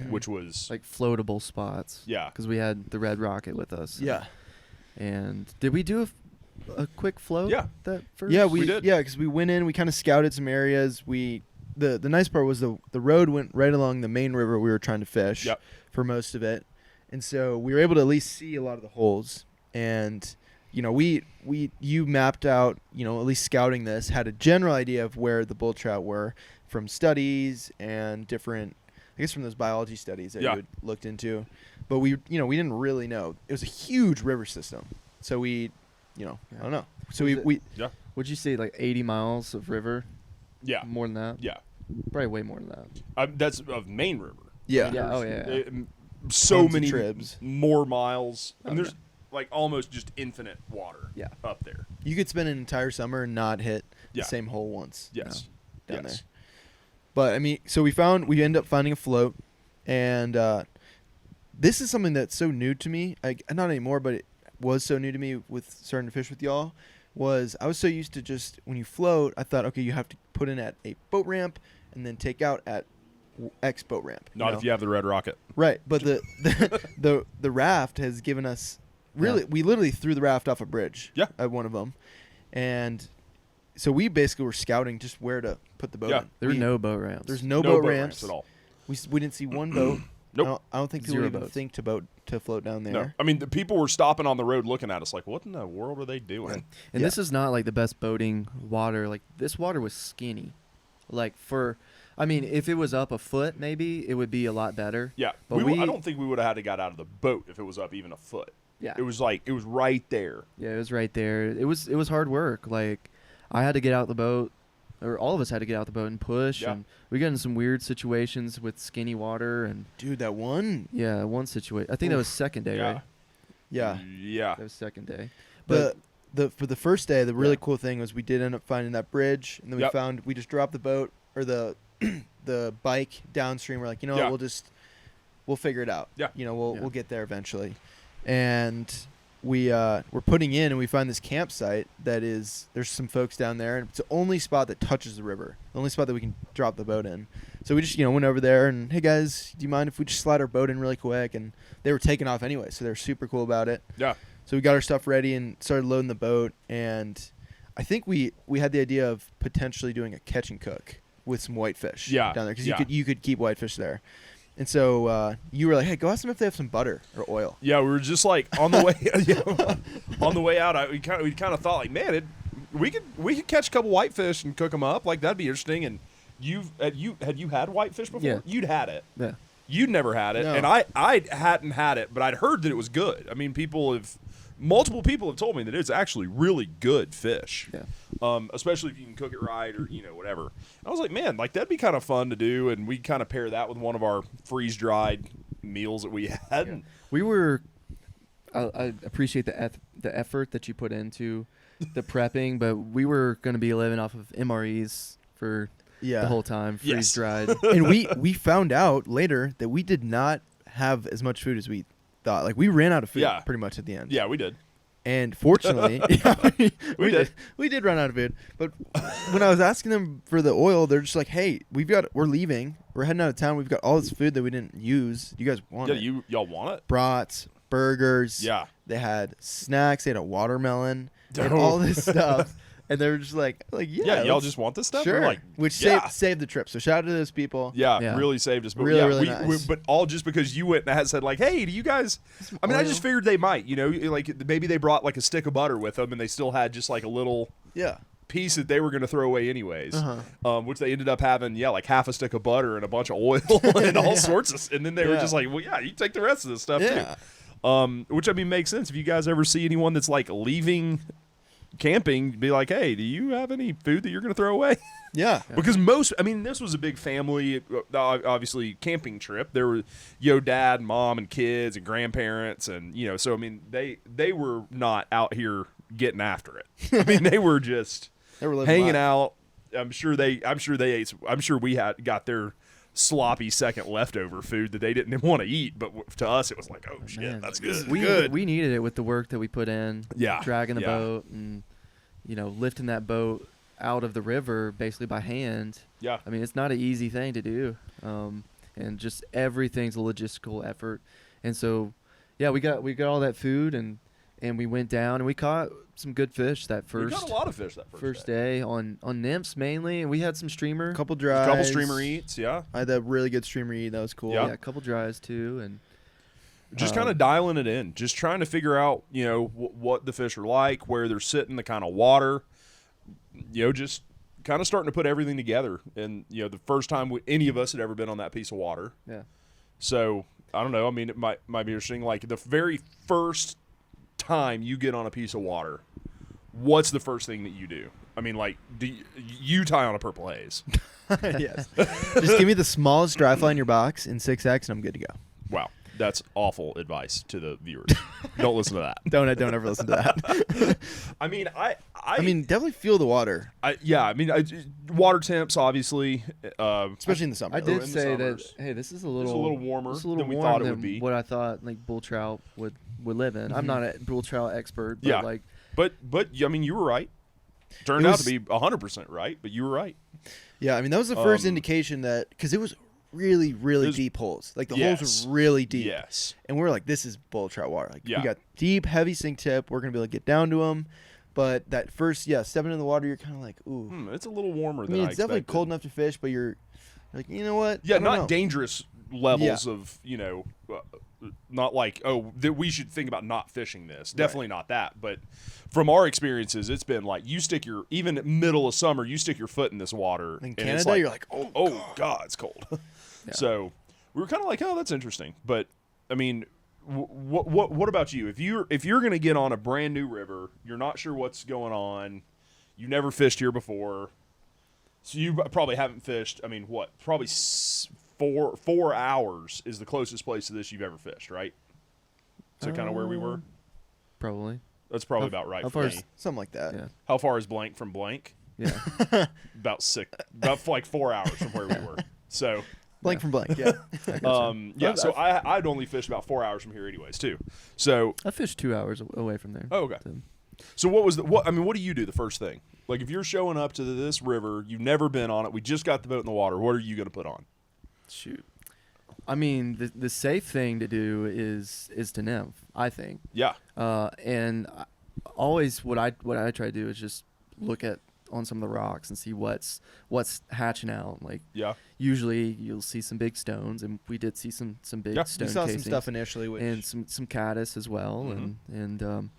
which was like floatable spots. Yeah. Because we had the Red Rocket with us. Yeah. And did we do a quick float? Yeah. That first? Yeah, we did. Yeah, because we went in, we kind of scouted some areas. The nice part was the road went right along the main river we were trying to fish for most of it. And so we were able to at least see a lot of the holes. And you mapped out, at least scouting this, had a general idea of where the bull trout were from studies and different, I guess from those biology studies that you had looked into. But we didn't really know. It was a huge river system. So I don't know. So we Would you say like 80 miles of river? Yeah. More than that? Yeah. Probably way more than that. That's of main river. Yeah. Yeah. Oh, yeah. So Tons of many trips. more miles. Oh, And there's like almost just infinite water Yeah. up there. You could spend an entire summer and not hit Yeah. the same hole once. Yes. Down there. Yes. But I mean, so we ended up finding a float, and this is something that's so new to me. Not anymore, but it was so new to me with starting to fish with y'all. I was so used to just when you float, I thought, okay, you have to put in at a boat ramp and then take out at X boat ramp. Not if you have the Red Rocket. Right, but the raft has given us we literally threw the raft off a bridge. Yeah. At one of them, and so we basically were scouting just where to put the boat. Yeah. In. There were no boat ramps. There's no boat ramps at all. We didn't see one boat. Nope. I don't think people Zero even boats. think to float down there. No. I mean, the people were stopping on the road looking at us like, what in the world are they doing? And this is not like the best boating water. Like this water was skinny. Like if it was up a foot, maybe it would be a lot better. Yeah. But I don't think we would have had to got out of the boat if it was up even a foot. Yeah. It was right there. Yeah, it was right there. It was hard work. Like I had to get out the boat, or all of us had to get out the boat and push. Yeah. And we got in some weird situations with skinny water and Dude, that one. yeah, one situation. I think that was second day, Yeah. right? Yeah. Yeah. That was second day. But for the first day, the really Yeah. cool thing was we did end up finding that bridge, and then we just dropped the boat or the bike downstream. We're like, Yeah. we'll we'll figure it out. Yeah. We'll get there eventually. And we're putting in, and we find this campsite there's some folks down there, and it's the only spot that touches the river, the only spot that we can drop the boat in. So we just went over there and, hey guys, do you mind if we just slide our boat in really quick? And they were taking off anyway, so they were super cool about it. Yeah. So we got our stuff ready and started loading the boat, and I think we had the idea of potentially doing a catch and cook with some whitefish down there, because you could keep whitefish there. And so you were like, "Hey, go ask them if they have some butter or oil." Yeah, we were just like on the way on the way out. We kind of thought like, man, we could catch a couple whitefish and cook them up. Like that'd be interesting. And had you had whitefish before? Yeah. You'd had it. Yeah. You'd never had it, No. and I hadn't had it, but I'd heard that it was good. I mean, multiple people have told me that it's actually really good fish. Yeah. Especially if you can cook it right or whatever. And I was like, man, like that'd be kind of fun to do, and we kind of pair that with one of our freeze dried meals that we had. Yeah. We were. I appreciate the effort that you put into the prepping, but we were going to be living off of MREs for the whole time, freeze dried. And we found out later that we did not have as much food as we thought. Like we ran out of food pretty much at the end. Yeah, we did. And fortunately, we did run out of food. But when I was asking them for the oil, they're just like, "Hey, we're leaving. We're heading out of town. We've got all this food that we didn't use. Do you guys want it?" Yeah, y'all want it? Brats, burgers. Yeah. They had snacks. They had a watermelon. They had all this stuff. And they were just like, yeah, y'all just want this stuff? Sure. We're like, which saved the trip. So shout out to those people. Yeah, really saved us. But Really nice. but all just because you went and had said like, hey, do you guys? I mean, I just figured they might. Like maybe they brought like a stick of butter with them, and they still had just like a little piece that they were going to throw away anyways. Which they ended up having, like half a stick of butter and a bunch of oil and all sorts of. And then they were just like, well, yeah, you take the rest of this stuff too. Which I mean makes sense. If you guys ever see anyone that's like leaving camping, be like, hey, do you have any food that you're going to throw away? Yeah. Because this was a big family, obviously, camping trip. There were, dad, mom, and kids, and grandparents, and, so, I mean, they were not out here getting after it. I mean, they were just hanging out. I'm sure ate, I'm sure we got their sloppy second leftover food that they didn't want to eat, but to us it was like, oh shit, Man, that's good. We needed it with the work that we put in, dragging the boat and lifting that boat out of the river basically by hand. I mean, it's not an easy thing to do, and just everything's a logistical effort. And so we got all that food and we went down and we caught some good fish that first. We caught a lot of fish that first day on nymphs mainly, and we had some streamer. Couple dries. Couple streamer eats, I had a really good streamer eat. That was cool. Yeah, a couple dries too, and just kind of dialing it in, just trying to figure out, what the fish are like, where they're sitting, the kind of water, just kind of starting to put everything together. And the first time any of us had ever been on that piece of water. Yeah. So I don't know. I mean, it might be interesting. Like the very first time you get on a piece of water, what's the first thing that you do? I mean, like, do you tie on a purple haze? Yes. Just give me the smallest dry fly in your box in 6X, and I'm good to go. Wow, that's awful advice to the viewers. Don't listen to that. Don't ever listen to that. I mean, I mean, definitely feel the water. Water temps, obviously, especially in the summer. I did say that. Hey, this is a little warmer than we thought it would be. What I thought like bull trout would live in. I'm not a bull trout expert, but but I mean, you were right. Turned out to be 100% right, but you were right. Yeah, I mean, that was the first indication that, because it was really, really deep holes. Like, the holes were really deep. Yes. And we were like, this is bull trout water. Like, we got deep, heavy sink tip. We're going to be able to get down to them. But that first, stepping in the water, you're kind of like, ooh. It's a little warmer than I I mean, it's definitely expected. cold enough to fish, but you're like, you know what? Yeah, I don't not know. dangerous levels of, not like, that we should think about not fishing this. Definitely not that. But from our experiences, it's been like, even middle of summer, you stick your foot in this water. In and Canada, it's like, you're like, oh God, it's cold. Yeah. So we were kind of like, oh, that's interesting. But I mean, what about you? If you're going to get on a brand new river, you're not sure what's going on, you've never fished here before, so you probably haven't fished. I mean, what? Probably 4 hours is the closest place to this you've ever fished, right? So kind of where we were. Probably. That's probably about right. How For far me. Something like that. Yeah. How far is blank from blank? Yeah. About like 4 hours from where we were. So Blank from blank. Yeah. Yeah. So I'd only fish about 4 hours from here, anyways, too. So I fished 2 hours away from there. Oh, okay. So what do you do the first thing? Like, if you're showing up to this river, you've never been on it, we just got the boat in the water, what are you going to put on? Shoot. I mean, the safe thing to do is to nymph, I think. Yeah. And always what I try to do is just look on some of the rocks and see what's hatching out. Like, Yeah. usually you'll see some big stones, and we did see some big Yeah. stone We saw casings some stuff initially, and some caddis as well, and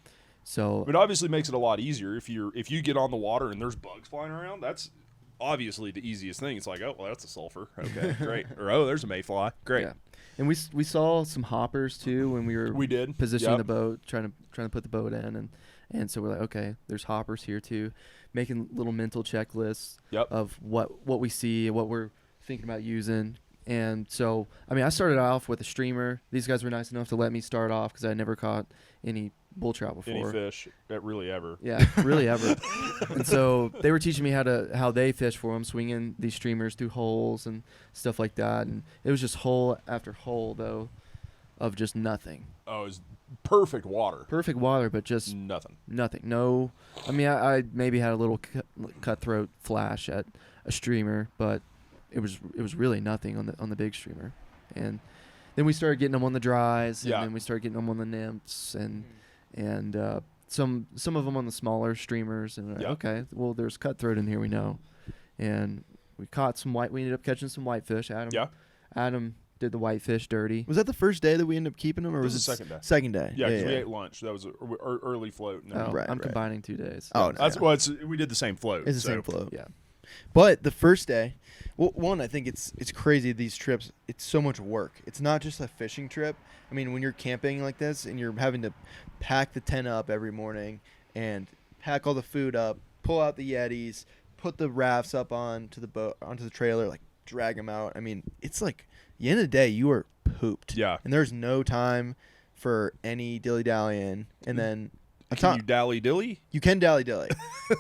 so It obviously makes it a lot easier if you get on the water and there's bugs flying around. That's obviously the easiest thing. It's like, oh, well, that's a sulfur. Okay, great. Or, oh, there's a mayfly. Great. yeah. And we saw some hoppers too when we did positioning Yep. the boat, trying to put the boat in, and so we're like, okay, there's hoppers here too, making little mental checklists Yep. of what we see, what we're thinking about using. And so, I mean, I started off with a streamer. These guys were nice enough to let me start off because I never caught any bull trout before. Any fish, really ever. Yeah, really ever. And so they were teaching me how they fish for them, swinging these streamers through holes and stuff like that. And it was just hole after hole, though, of just nothing. Oh, it's perfect water. Perfect water, but just Nothing. No. I mean, I maybe had a little cutthroat flash at a streamer, but it was really nothing on the big streamer. And then we started getting them on the dries, and Yeah. then we started getting them on the nymphs, and some of them on the smaller streamers. And we're like, Yep. okay, well, there's cutthroat in here, we know. And we caught some white. We ended up catching some whitefish. Adam did the whitefish dirty. Was that the first day that we ended up keeping them, or This was is it the second day. Second day. Yeah, because we ate lunch. That was an early float. No. Oh, Right, I'm right. combining 2 days. Oh, That's yeah. we did the same float. It's the so. same float. Yeah. But the first day, well, one, I think it's crazy, these trips. It's so much work. It's not just a fishing trip. I mean, when you're camping like this and you're having to pack the tent up every morning and pack all the food up, pull out the Yetis, put the rafts up onto the trailer, like drag them out. I mean, it's like, at the end of the day, you are pooped. Yeah. And there's no time for any dilly-dallying. And then Can you dally-dilly? you can dally-dilly,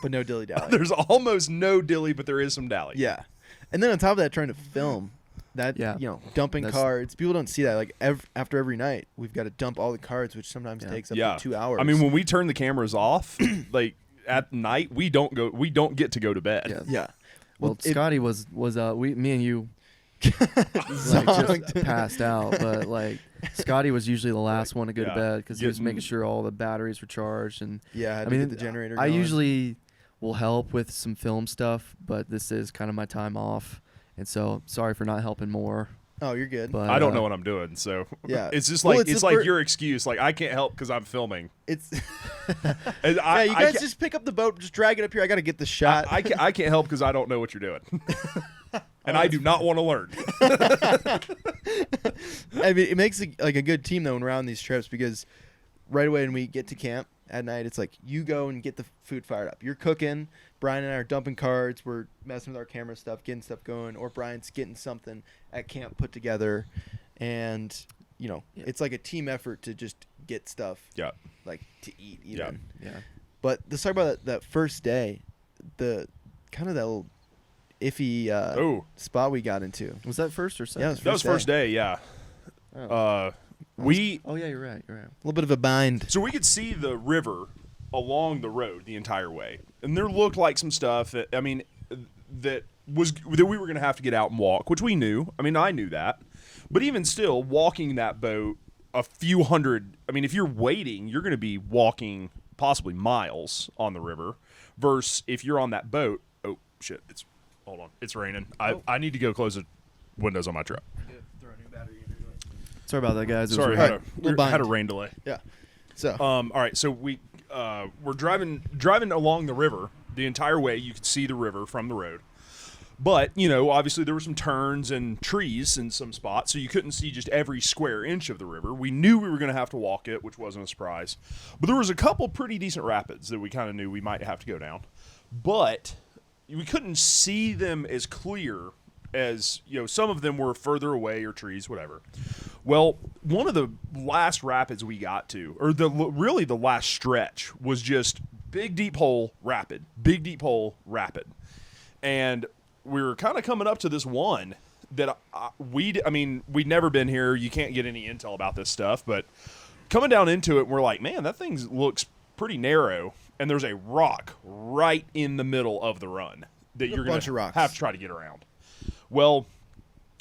but no dilly-dally. There's almost no dilly, but there is some dally. Yeah. And then on top of that, trying to film that, Yeah. dumping That's- cards. People don't see that. Like after every night, we've got to dump all the cards, which sometimes takes up Yeah. to 2 hours. I mean, when we turn the cameras off, like at night, we don't get to go to bed. Yeah. yeah. Well, it- Scotty me and you like just passed out, but like Scotty was usually the last one to go to Yeah. bed because he was Getting- making sure all the batteries were charged. And Yeah, I had I to mean, get the generator I going. usually will help with some film stuff, but this is kind of my time off, and so sorry for not helping more. Oh, you're good. But I don't know what I'm doing, so Yeah. it's just Well, like it's like the your excuse. Like, I can't help because I'm filming. It's And yeah. You guys just pick up the boat, just drag it up here. I got to get the shot. I can't help because I don't know what you're doing, and I do not want to learn. I mean, it makes like a good team though when we're on these trips because right away when we get to camp at night, it's like you go and get the food fired up. You're cooking. Brian and I are dumping cards. We're messing with our camera stuff, getting stuff going, or Brian's getting something at camp put together, and it's like a team effort to just get stuff Yeah. like to eat even. Yeah. But let's talk about that first day, the kind of that little iffy spot we got into. Was that first or second? Yeah, it was That was first day. Yeah. Oh. We Oh yeah, you're right. You're right. A little bit of a bind. So we could see the river along the road the entire way, and there looked like some stuff that that we were going to have to get out and walk, which we knew. I mean, I knew that, but even still, walking that boat a few hundred. I mean, if you're waiting, you're going to be walking possibly miles on the river, versus if you're on that boat. Oh shit! Hold on, it's raining. I need to go close the windows on my truck. Sorry about that, guys. It was Sorry, raining. Alright, had a rain delay. Yeah. So All right, so we're driving along the river the entire way. You could see the river from the road, but obviously there were some turns and trees in some spots, so you couldn't see just every square inch of the river. We knew we were going to have to walk it, which wasn't a surprise, but there was a couple pretty decent rapids that we kind of knew we might have to go down, but we couldn't see them as clear as some of them were further away or trees, whatever. Well, one of the last rapids we got to, or really the last stretch, was just big deep hole rapid, and we were kind of coming up to this one that we'd never been here. You can't get any intel about this stuff, but coming down into it, we're like, man, that thing looks pretty narrow, and there's a rock right in the middle of the run that you're going to have to try to get around. Well,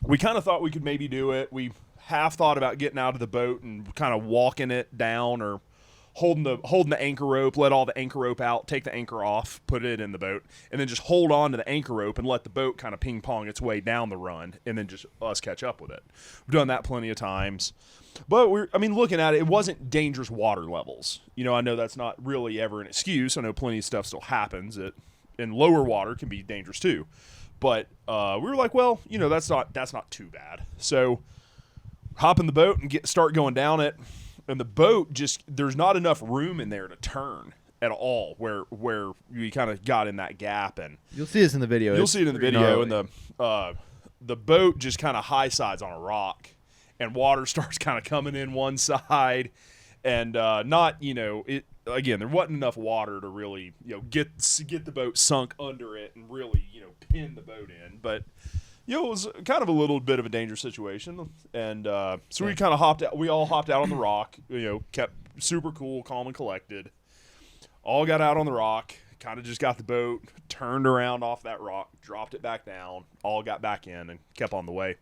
we kind of thought we could maybe do it. We half thought about getting out of the boat and kind of walking it down, or holding the anchor rope, let all the anchor rope out, take the anchor off, put it in the boat, and then just hold on to the anchor rope and let the boat kind of ping pong its way down the run, and then just us catch up with it. We've done that plenty of times. But looking at it, it wasn't dangerous water levels. I know that's not really ever an excuse. I know plenty of stuff still happens and lower water can be dangerous too. But we were like, well, that's not too bad. So hop in the boat and start going down it. And the boat there's not enough room in there to turn at all where we kind of got in that gap. And you'll see this in the video. You'll see it in the video. And the boat just kind of high sides on a rock, and water starts kind of coming in one side, and again, there wasn't enough water to really get the boat sunk under it and really pin the boat in. But it was kind of a little bit of a dangerous situation, and so we kind of hopped out. We all hopped out on the rock. Kept super cool, calm, and collected. All got out on the rock. Kind of just got the boat turned around off that rock, dropped it back down. All got back in and kept on the way.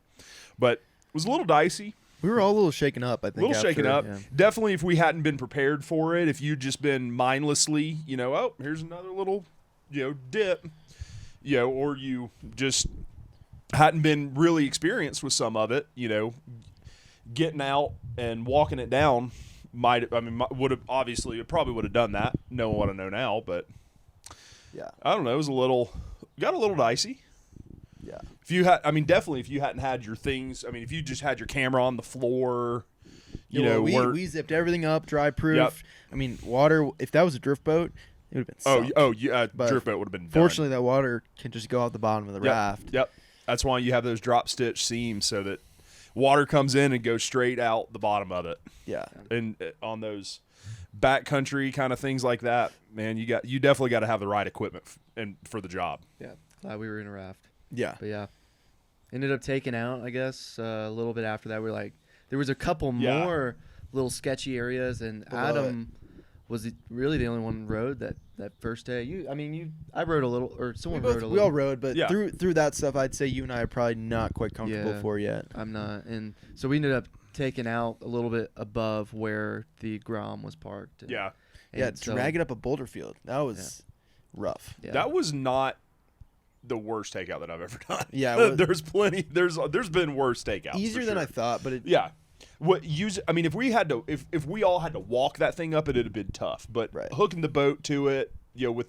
But it was a little dicey. We were all a little shaken up, I think. A little shaken up. Yeah. Definitely, if we hadn't been prepared for it, if you'd just been mindlessly, oh, here's another little, dip, or you just hadn't been really experienced with some of it, getting out and walking it down probably would have done that, knowing what I know now. But yeah, I don't know. It was got a little dicey. Yeah. If you hadn't had your things, if you just had your camera on the floor, we zipped everything up, dry proof. Yep. Water. If that was a drift boat, it would have been sunk. Drift boat would have been done. Fortunately, that water can just go out the bottom of the raft. Yep. That's why you have those drop stitch seams, so that water comes in and goes straight out the bottom of it. Yeah. And on those backcountry kind of things like that, man, you definitely got to have the right equipment for the job. Yeah. Glad we were in a raft. Yeah. But yeah. Ended up taking out, I guess, a little bit after that. There was a couple more little sketchy areas, and Adam was really the only one who rode that first day. I rode a little, or someone rode a little. We all rode, but through that stuff, I'd say you and I are probably not quite comfortable for yet. I'm not. And so we ended up taking out a little bit above where the Grom was parked. Dragging up a boulder field. That was rough. Yeah. That was not the worst takeout that I've ever done. Yeah, there's plenty. There's been worse takeouts. Easier than I thought, but if we all had to walk that thing up, it'd have been tough. But hooking the boat to it, with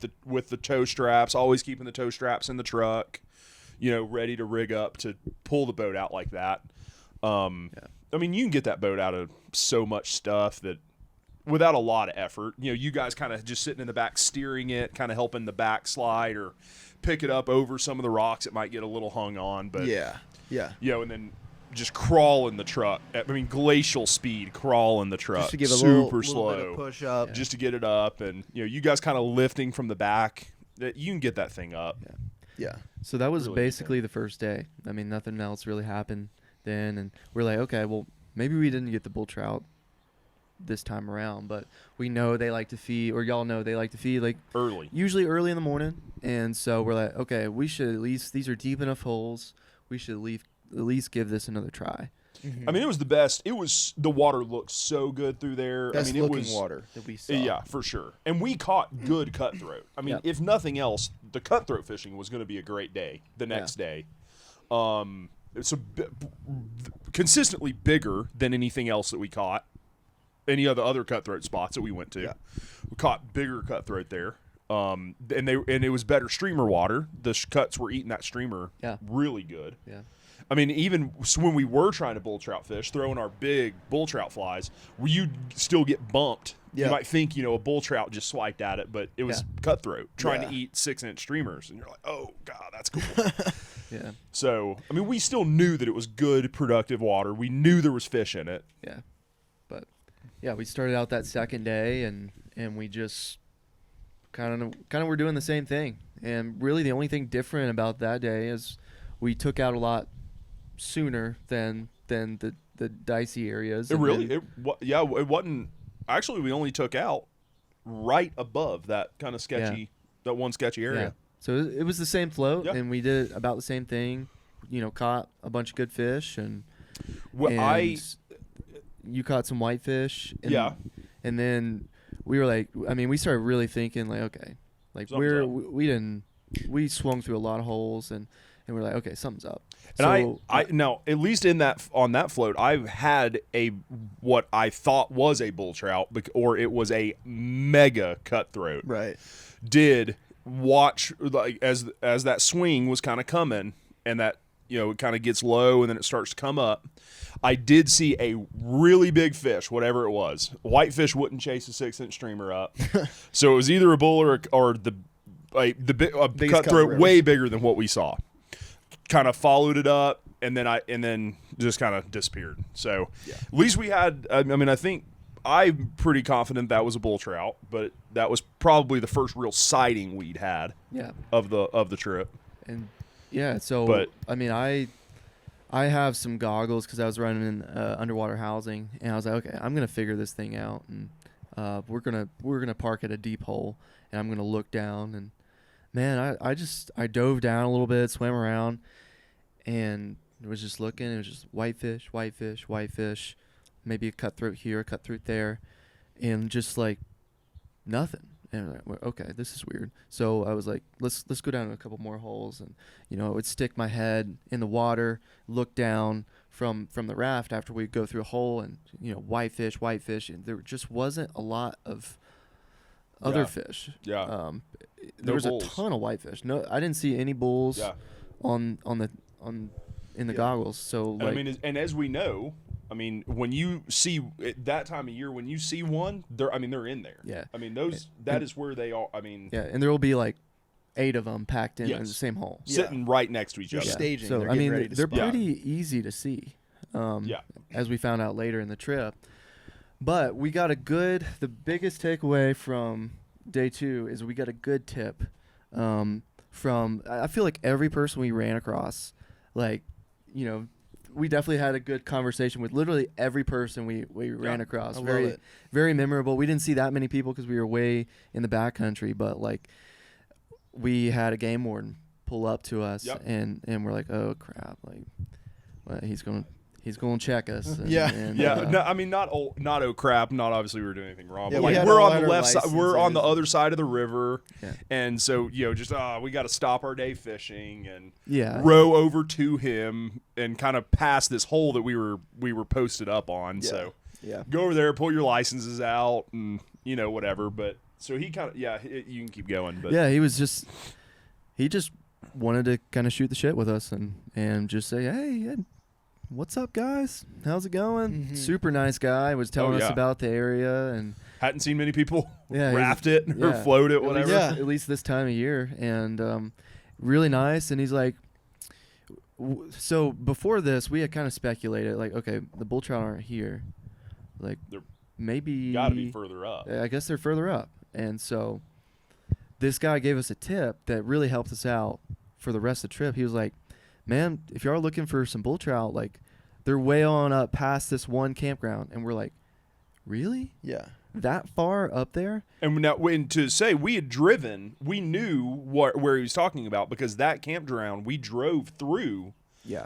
the tow straps, always keeping the tow straps in the truck, ready to rig up to pull the boat out like that. You can get that boat out of so much stuff that without a lot of effort. You guys kind of just sitting in the back steering it, kind of helping the back slide or pick it up over some of the rocks. It might get a little hung on, but and then just crawl in the truck. Glacial speed, crawl in the truck, just to give super a slow, bit of push up, just to get it up, and you guys kind of lifting from the back. You can get that thing up. Yeah. So that was really basically the first day. Nothing else really happened then, and we're like, okay, well, maybe we didn't get the bull trout this time around, but we know they like to feed, or y'all know they like to feed usually early in the morning, and so we're like, okay, we should at least, these are deep enough holes, we should at least give this another try. Mm-hmm. It was the best. The water looked so good through there. Best looking water that we saw. Yeah, for sure. And we caught good cutthroat. If nothing else, the cutthroat fishing was going to be a great day the next day. It's consistently bigger than anything else that we caught. Any of the other cutthroat spots that we went to. We caught bigger cutthroat there. And it was better streamer water. The cuts were eating that streamer really good. Yeah. Even when we were trying to bull trout fish, throwing our big bull trout flies, you'd still get bumped. Yeah. You might think, a bull trout just swiped at it, but it was cutthroat trying to eat 6-inch streamers. And you're like, oh, God, that's cool. Yeah. So, we still knew that it was good, productive water. We knew there was fish in it. Yeah. But, we started out that second day, and we just kind of were doing the same thing. And really the only thing different about that day is we took out a lot sooner than the dicey areas. It wasn't. Actually, we only took out right above that kind of sketchy, that one sketchy area. Yeah. So it was the same float, Yeah. and we did about the same thing. Caught a bunch of good fish, and you caught some whitefish. And then we were like, we started really thinking like, okay, like we swung through a lot of holes, and we're like, okay, something's up. And I now, at least on that float, I've had what I thought was a bull trout, or it was a mega cutthroat. Right. Did watch like as that swing was kind of coming, and that it kind of gets low and then it starts to come up. I did see a really big fish, whatever it was. Whitefish wouldn't chase a 6-inch streamer up, so it was either a bull or the cutthroat way bigger than what we saw. Kind of followed it up, and then just kind of disappeared. So at least we had. I think I'm pretty confident that was a bull trout, but that was probably the first real sighting we'd had. Of the trip. And so I have some goggles because I was running underwater housing, and I was like, okay, I'm gonna figure this thing out, and we're gonna park at a deep hole, and I'm gonna look down, and man, I dove down a little bit, swam around, and was just looking. It was just whitefish, maybe a cutthroat here, a cutthroat there, and just like nothing. And I'm like, okay, this is weird. So I was like, let's go down a couple more holes, and I would stick my head in the water, look down from the raft after we'd go through a hole, and whitefish, and there just wasn't a lot of other fish. There was bulls. A ton of whitefish. No, I didn't see any bulls in the goggles. So and as we know, when you see that time of year, when you see one, they're in there. Yeah. That is where they are. Yeah, and there will be like 8 of them packed in the same hole, sitting right next to each other. Staging. So they're pretty easy to see. As we found out later in the trip. But we got the biggest takeaway from day 2 is we got a good tip from, I feel like every person we ran across, like, we definitely had a good conversation with literally every person we ran across. Very, very memorable. We didn't see that many people because we were way in the backcountry, but like we had a game warden pull up to us and we're like, oh crap, like, well, he's going to check us. And, not oh crap. Not obviously we were doing anything wrong. Yeah, but we're on the left side. We're on the other side of the river, and so just we got to stop our day fishing and row over to him and kind of past this hole that we were posted up on. So go over there, pull your licenses out, and whatever. But so he kind of you can keep going. But he just wanted to kind of shoot the shit with us and just say, hey. What's up, guys? How's it going? Mm-hmm. Super nice guy. Was telling us about the area, and hadn't seen many people raft it or float it, whatever. At least this time of year, and really nice. And he's like, so before this, we had kind of speculated, like, okay, the bull trout aren't here, like they're maybe got to be further up. I guess they're further up, and so this guy gave us a tip that really helped us out for the rest of the trip. He was like, man, if you are looking for some bull trout, like, they're way on up past this one campground. And we're like, really? Yeah. That far up there? And now, to say we had driven, we knew where he was talking about, because that campground we drove through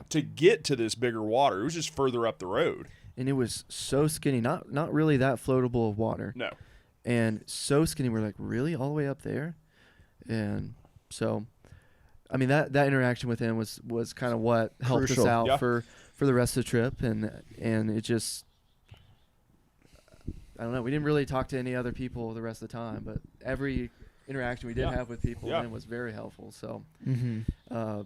to get to this bigger water. It was just further up the road. And it was so skinny, not really that floatable of water. No. And so skinny, we're like, really? All the way up there? And so... that interaction with him was kind of what helped us out for the rest of the trip, and it just, I don't know, we didn't really talk to any other people the rest of the time, but every interaction we did have with people then was very helpful. So that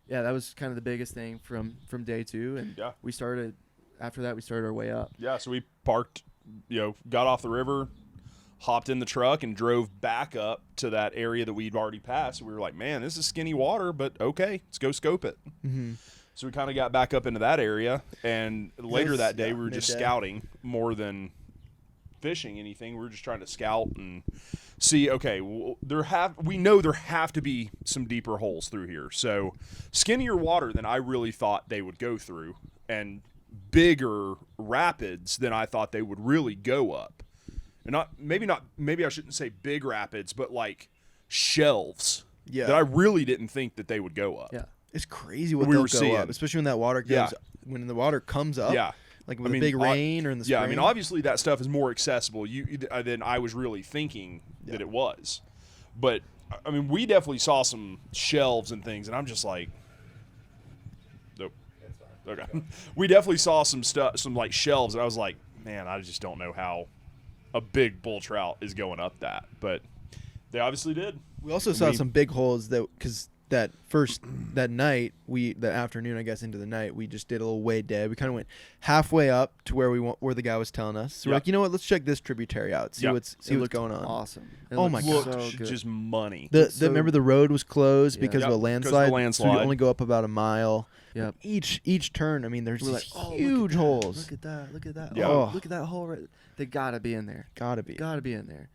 was kind of the biggest thing from day 2, and we started our way up. So we parked, got off the river, hopped in the truck, and drove back up to that area that we'd already passed. We were like, man, this is skinny water, but okay, let's go scope it. So we kind of got back up into that area, and later that day we were just scouting more than fishing anything. We were just trying to scout and see. Okay, we know there have to be some deeper holes through here. So skinnier water than I really thought they would go through, and bigger rapids than I thought they would really go up. And maybe I shouldn't say big rapids, but like shelves that I really didn't think that they would go up. Yeah. It's crazy what they'll go up, especially when that water goes when the water comes up. Yeah. Like with a big rain or in the spring. Yeah, I mean, obviously that stuff is more accessible than I was really thinking that it was. But, I mean, we definitely saw some shelves and things, and I'm just like, nope. Okay. We definitely saw some stuff, some like shelves, and I was like, man, I just don't know how a big bull trout is going up that. But they obviously did. We also saw some big holes because that afternoon, I guess, into the night, we just did a little wade day. We kind of went halfway up to where the guy was telling us. So we're like, you know what? Let's check this tributary out. See what's going on. Awesome. Oh my god, so just money. Remember the road was closed because of a landslide. So you only go up about a mile. Yeah. Each turn, I mean, there's these huge holes. Look at that. Look at that. Yeah. Oh, look at that hole. Right. They gotta be in there. Gotta be in there.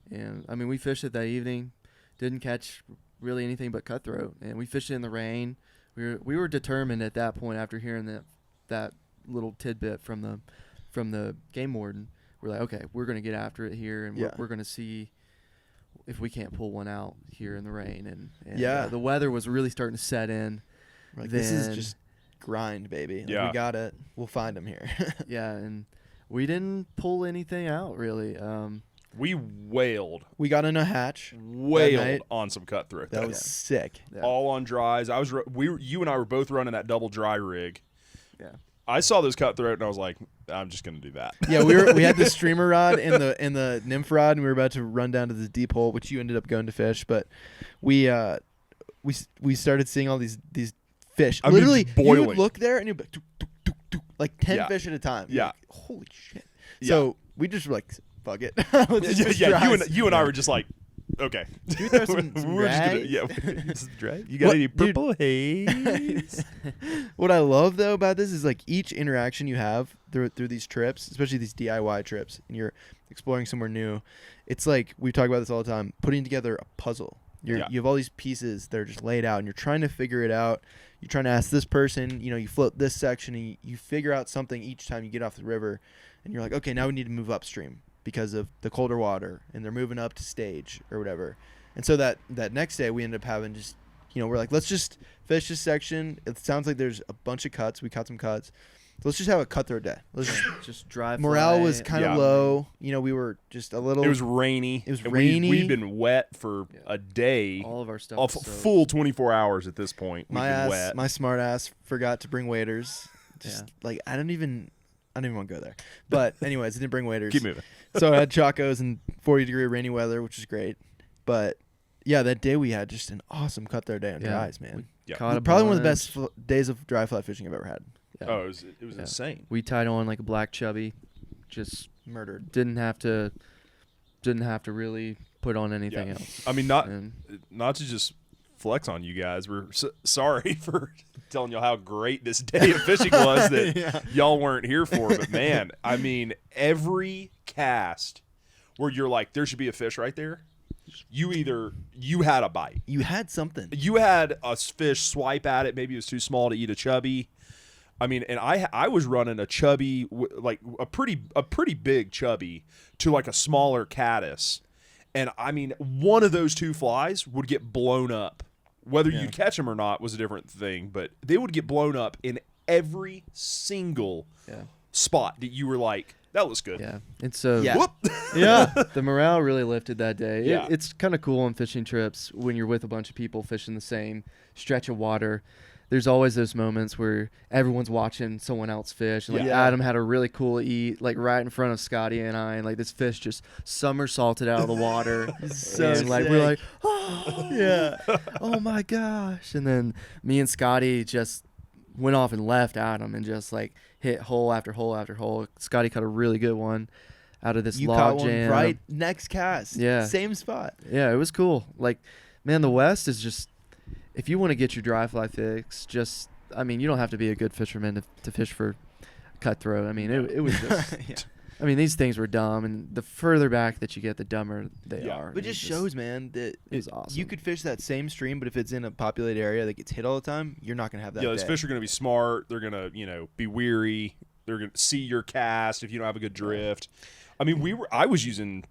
And I mean, we fished it that evening. Didn't catch really anything but cutthroat, and we fished it in the rain. We were determined at that point, after hearing that little tidbit from the game warden. We're like, okay, we're gonna get after it here, and we're gonna see if we can't pull one out here in the rain. And the weather was really starting to set in. Like, this is just grind, baby. Like, we got it. We'll find them here. Yeah, and we didn't pull anything out really. We wailed. We got in a hatch. Wailed on some cutthroat. That was sick. Yeah. All on dries. You and I were both running that double dry rig. Yeah. I saw those cutthroat and I was like, I'm just gonna do that. Yeah, we had the streamer rod and the nymph rod, and we were about to run down to this deep hole, which you ended up going to fish. But we started seeing all these fish. I mean, literally, boiling. you would look there and you'd be like 10 fish at a time. Yeah. Like, holy shit. So we just were like, fuck it. You and I were just like, okay. Dude, there's some we're drag. just gonna, some drag. You got any purple haze? What I love though about this is like each interaction you have through these trips, especially these DIY trips, and you're exploring somewhere new. It's like, we talk about this all the time, putting together a puzzle. You have all these pieces that are just laid out, and you're trying to figure it out. You're trying to ask this person, you float this section, and you figure out something each time you get off the river, and you're like, okay, now we need to move upstream because of the colder water, and they're moving up to stage or whatever. And so that next day we ended up having just, we're like, let's just fish this section. It sounds like there's a bunch of cuts. We caught some cuts. So let's just have a cutthroat day. Let's just drive. Morale was kind of low. We were just a little. It was rainy. We'd been wet for a day. All of our stuff. Full 24 hours at this point. My smart ass forgot to bring waders. I don't even want to go there. But anyways, I didn't bring waders. Keep moving. So I had chacos and 40-degree rainy weather, which was great. But yeah, that day we had just an awesome cutthroat day on dries, man. Probably one of the best days of dry fly fishing I've ever had. Yeah. Oh, it was insane. We tied on like a black chubby, just murdered. Didn't have to really put on anything else. I mean, not to just flex on you guys. We're sorry for telling y'all how great this day of fishing was that y'all weren't here for. But man, I mean, every cast where you're like, there should be a fish right there. You had a bite. You had something. You had a fish swipe at it. Maybe it was too small to eat a chubby. I mean, and I was running a chubby, like a pretty big chubby, to like a smaller caddis, and I mean, one of those two flies would get blown up. Whether you'd catch them or not was a different thing, but they would get blown up in every single spot that you were like, that looks good. Yeah, and so the morale really lifted that day. Yeah. It's kind of cool on fishing trips when you're with a bunch of people fishing the same stretch of water. There's always those moments where everyone's watching someone else fish. And like Adam had a really cool eat, like right in front of Scotty and I, and like this fish just somersaulted out of the water. And like we're like, oh oh my gosh! And then me and Scotty just went off and left Adam and just like hit hole after hole after hole. Scotty caught a really good one out of this log jam. One right next cast. Yeah, same spot. Yeah, it was cool. Like, man, the West is just. If you want to get your dry fly fix, you don't have to be a good fisherman to fish for cutthroat. I mean, it was just I mean, these things were dumb, and the further back that you get, the dumber they are. But it just shows, man, that it's awesome. you could fish that same stream, but if it's in a populated area that gets hit all the time, you're not gonna have that. Yeah, those day. fish are gonna be smart. They're gonna be weary. They're gonna see your cast if you don't have a good drift. I mean, I was using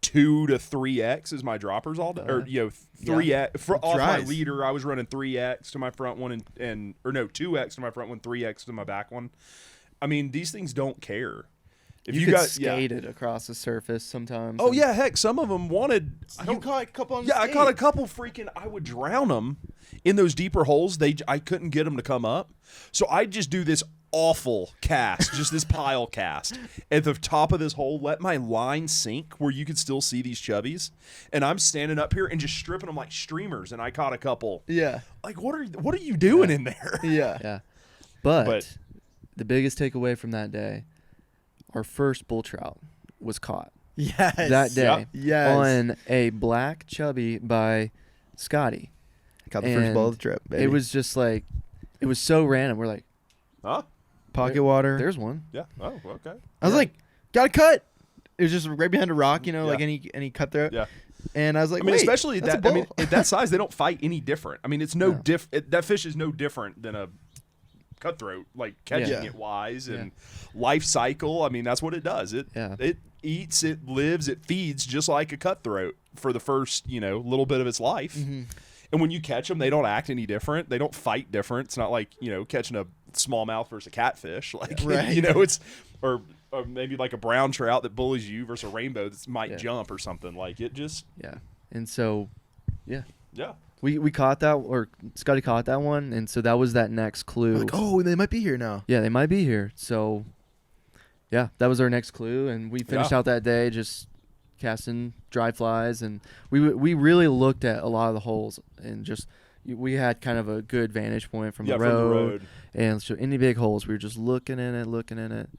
2 to 3x as my droppers all day, or 3x off my leader. I was running 3x to my front one or no 2x to my front one, 3x to my back one. I mean, these things don't care. If you could skate it across the surface sometimes. Oh yeah, heck, some of them wanted. You caught a couple on the Yeah, I skate. caught a couple freaking. I would drown them in those deeper holes. I couldn't get them to come up, so I'd just do this awful cast, just this pile cast at the top of this hole. Let my line sink where you could still see these chubbies, and I'm standing up here and just stripping them like streamers. And I caught a couple. Yeah. Like what are you doing in there? Yeah. Yeah. But the biggest takeaway from that day, our first bull trout was caught. Yes. That day. Yep. Yes. On a black chubby by Scotty. Caught the first ball of the trip, baby. It was just like, it was so random. We're like, Huh? pocket water. there's one. Yeah. Oh, okay. I was like, got a cut. It was just right behind a rock, like any cutthroat. Yeah. And I was like, I mean, wait, especially that's a that. bull. I mean, at that size, they don't fight any different. I mean, it's no that fish is no different than a cutthroat, like catching it wise and life cycle. I mean, that's what it does. It eats, it lives, it feeds just like a cutthroat for the first little bit of its life. Mm-hmm. And when you catch them, they don't act any different. They don't fight different. It's not like catching a smallmouth versus a catfish. Like it's or maybe like a brown trout that bullies you versus a rainbow that might jump or something. Like it just And so, yeah. we caught that, or Scotty caught that one, and so that was that next clue. Like, oh, they might be here now. Yeah, they might be here. So, yeah, that was our next clue, and we finished out that day just casting dry flies, and we really looked at a lot of the holes, and just we had kind of a good vantage point from the road. And so any big holes, we were just looking in it.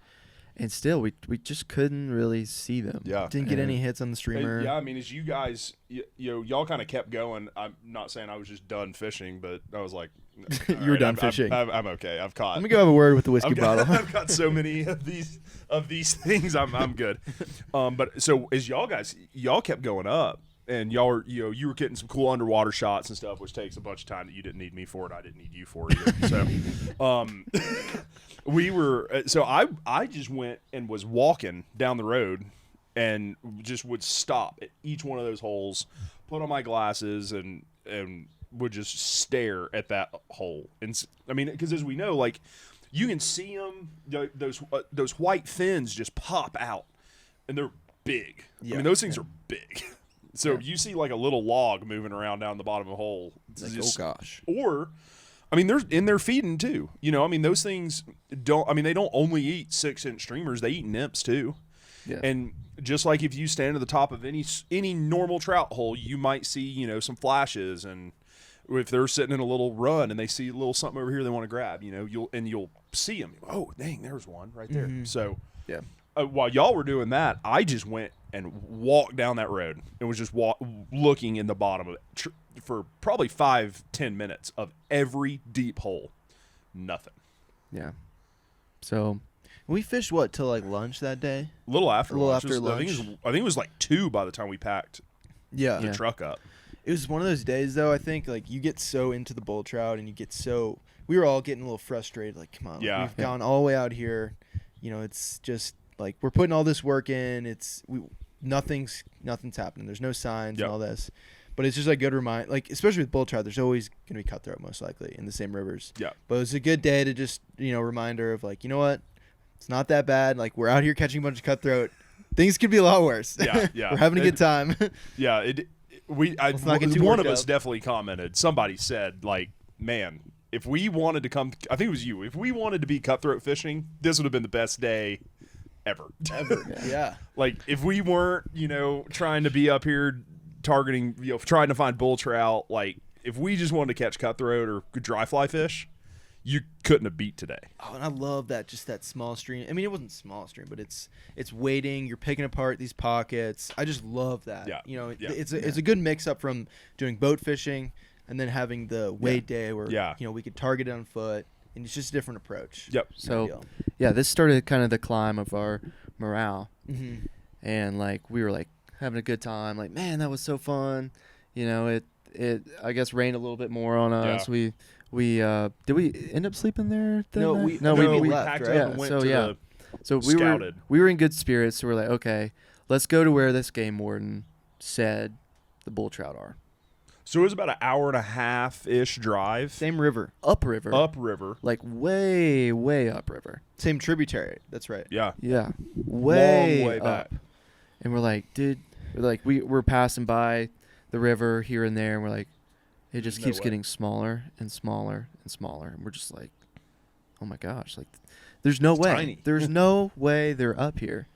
And still, we just couldn't really see them. Yeah. Didn't get any hits on the streamer. Yeah, I mean, as you guys, y'all kind of kept going. I'm not saying I was just done fishing, but I was like, you were done fishing. I'm okay. I've caught. Let me go have a word with the whiskey bottle. I've got so many of these things. I'm good. But so as y'all kept going up, and y'all were, you were getting some cool underwater shots and stuff, which takes a bunch of time that you didn't need me for, and I didn't need you for either. So, we were. So I just went and was walking down the road, and just would stop at each one of those holes, put on my glasses, and would just stare at that hole. And I mean, because as we know, like you can see them, those white fins just pop out, and they're big. Yeah. I mean, those things are big. So you see like a little log moving around down the bottom of a hole. Like, oh gosh. Or, I mean, they're feeding too. I mean, those things don't. I mean, they don't only eat 6-inch streamers; they eat nymphs too. Yeah. And just like if you stand at the top of any normal trout hole, you might see some flashes, and if they're sitting in a little run and they see a little something over here they want to grab, you'll see them. Oh, dang, there's one right there. Mm-hmm. So yeah. While y'all were doing that, I just went and walked down that road and was just looking in the bottom of it for probably 5-10 minutes of every deep hole. Nothing. Yeah. So we fished till like lunch that day. A little after lunch. Lunch. I think it was like 2 by the time we packed the truck up. It was one of those days though. I think like you get so into the bull trout and we were all getting a little frustrated. Like, come on, we've gone all the way out here. It's just. Like we're putting all this work in, nothing's happening. There's no signs and all this, but it's just a good reminder. Like especially with bull trout, there's always gonna be cutthroat most likely in the same rivers. Yeah. But it's a good day to just reminder of like what, it's not that bad. Like we're out here catching a bunch of cutthroat. Things could be a lot worse. Yeah. We're having a good time. Yeah. One of us definitely commented. Somebody said like, man, if we wanted to come, I think it was you. If we wanted to be cutthroat fishing, this would have been the best day. Ever. Yeah. Like if we weren't, trying to be up here targeting, trying to find bull trout, like if we just wanted to catch cutthroat or dry fly fish, you couldn't have beat today. Oh, and I love that, just that small stream. I mean, it wasn't small stream, but it's waiting. You're picking apart these pockets. I just love that. Yeah. It's a good mix up from doing boat fishing and then having the wait day where we could target it on foot. And it's just a different approach. Yep. So, this started kind of the climb of our morale. Mm-hmm. And like we were like having a good time. Like, man, that was so fun. You know, it I guess rained a little bit more on us. Yeah. We did we end up sleeping there that No, night? we we left, packed right? up and went to the So scouted. we were in good spirits. So we're like, okay, let's go to where this game warden said the bull trout are. So it was about an hour and a half-ish drive. Same river. Upriver. Upriver. Like way, way upriver. Same tributary. That's right. Yeah. Yeah. Way, Long way up. back. And we're like, dude, we're passing by the river here and there, and we're like, it just No keeps way. getting smaller and smaller and smaller. And we're just like, oh my gosh, like, there's no It's way. tiny. There's no way they're up here.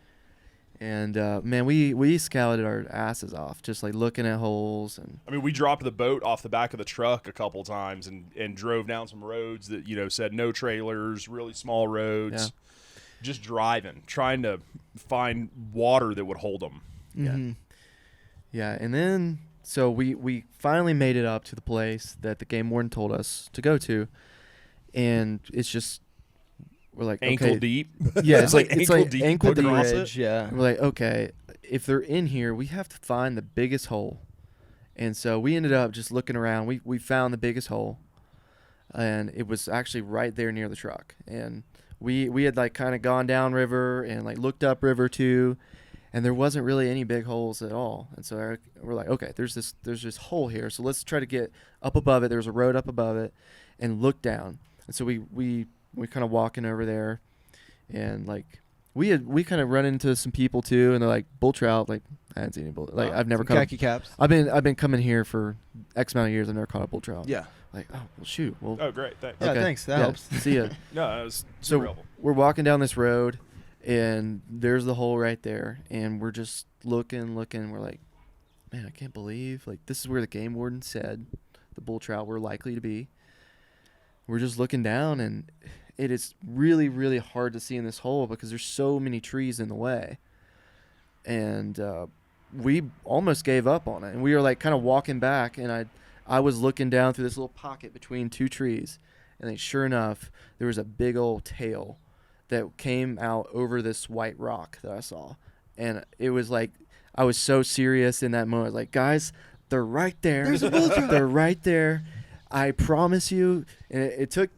And, man, we scouted our asses off, just like looking at holes. And I mean, we dropped the boat off the back of the truck a couple times and drove down some roads that, said no trailers, really small roads. Yeah. Just driving, trying to find water that would hold them. Mm-hmm. Yeah, and then so we finally made it up to the place that the game warden told us to go to, and it's just we're like Ankle okay, deep. Yeah, it's like ankle deep ankle deep. across Bridge, yeah. And we're like, okay, if they're in here, we have to find the biggest hole, and so we ended up just looking around. We found the biggest hole, and it was actually right there near the truck, and we had like kind of gone down river and like looked up river too. And there wasn't really any big holes at all. And so we're like, okay, there's this hole here. So let's try to get up above it. There's a road up above it and look down. And so we kind of walking over there, and like we kind of run into some people too, and they're like, bull trout. Like, I hadn't seen any bull. Like, I've never caught khaki caps. I've been coming here for X amount of years. I've never caught a bull trout. Yeah. Like, oh, well, shoot. Well, Oh, great. Thanks. Yeah, thanks. That helps. See ya. No, that was So super helpful. we're walking down this road, and there's the hole right there, and we're just looking. We're like, man, I can't believe, like, this is where the game warden said the bull trout were likely to be. We're just looking down, and it is really, really hard to see in this hole because there's so many trees in the way. And we almost gave up on it, and we were like kind of walking back, and I was looking down through this little pocket between two trees, and then sure enough, there was a big old tail that came out over this white rock that I saw. And it was like, I was so serious in that moment. Like, guys, they're right there. There's a bull trout. They're right there. I promise you. And it took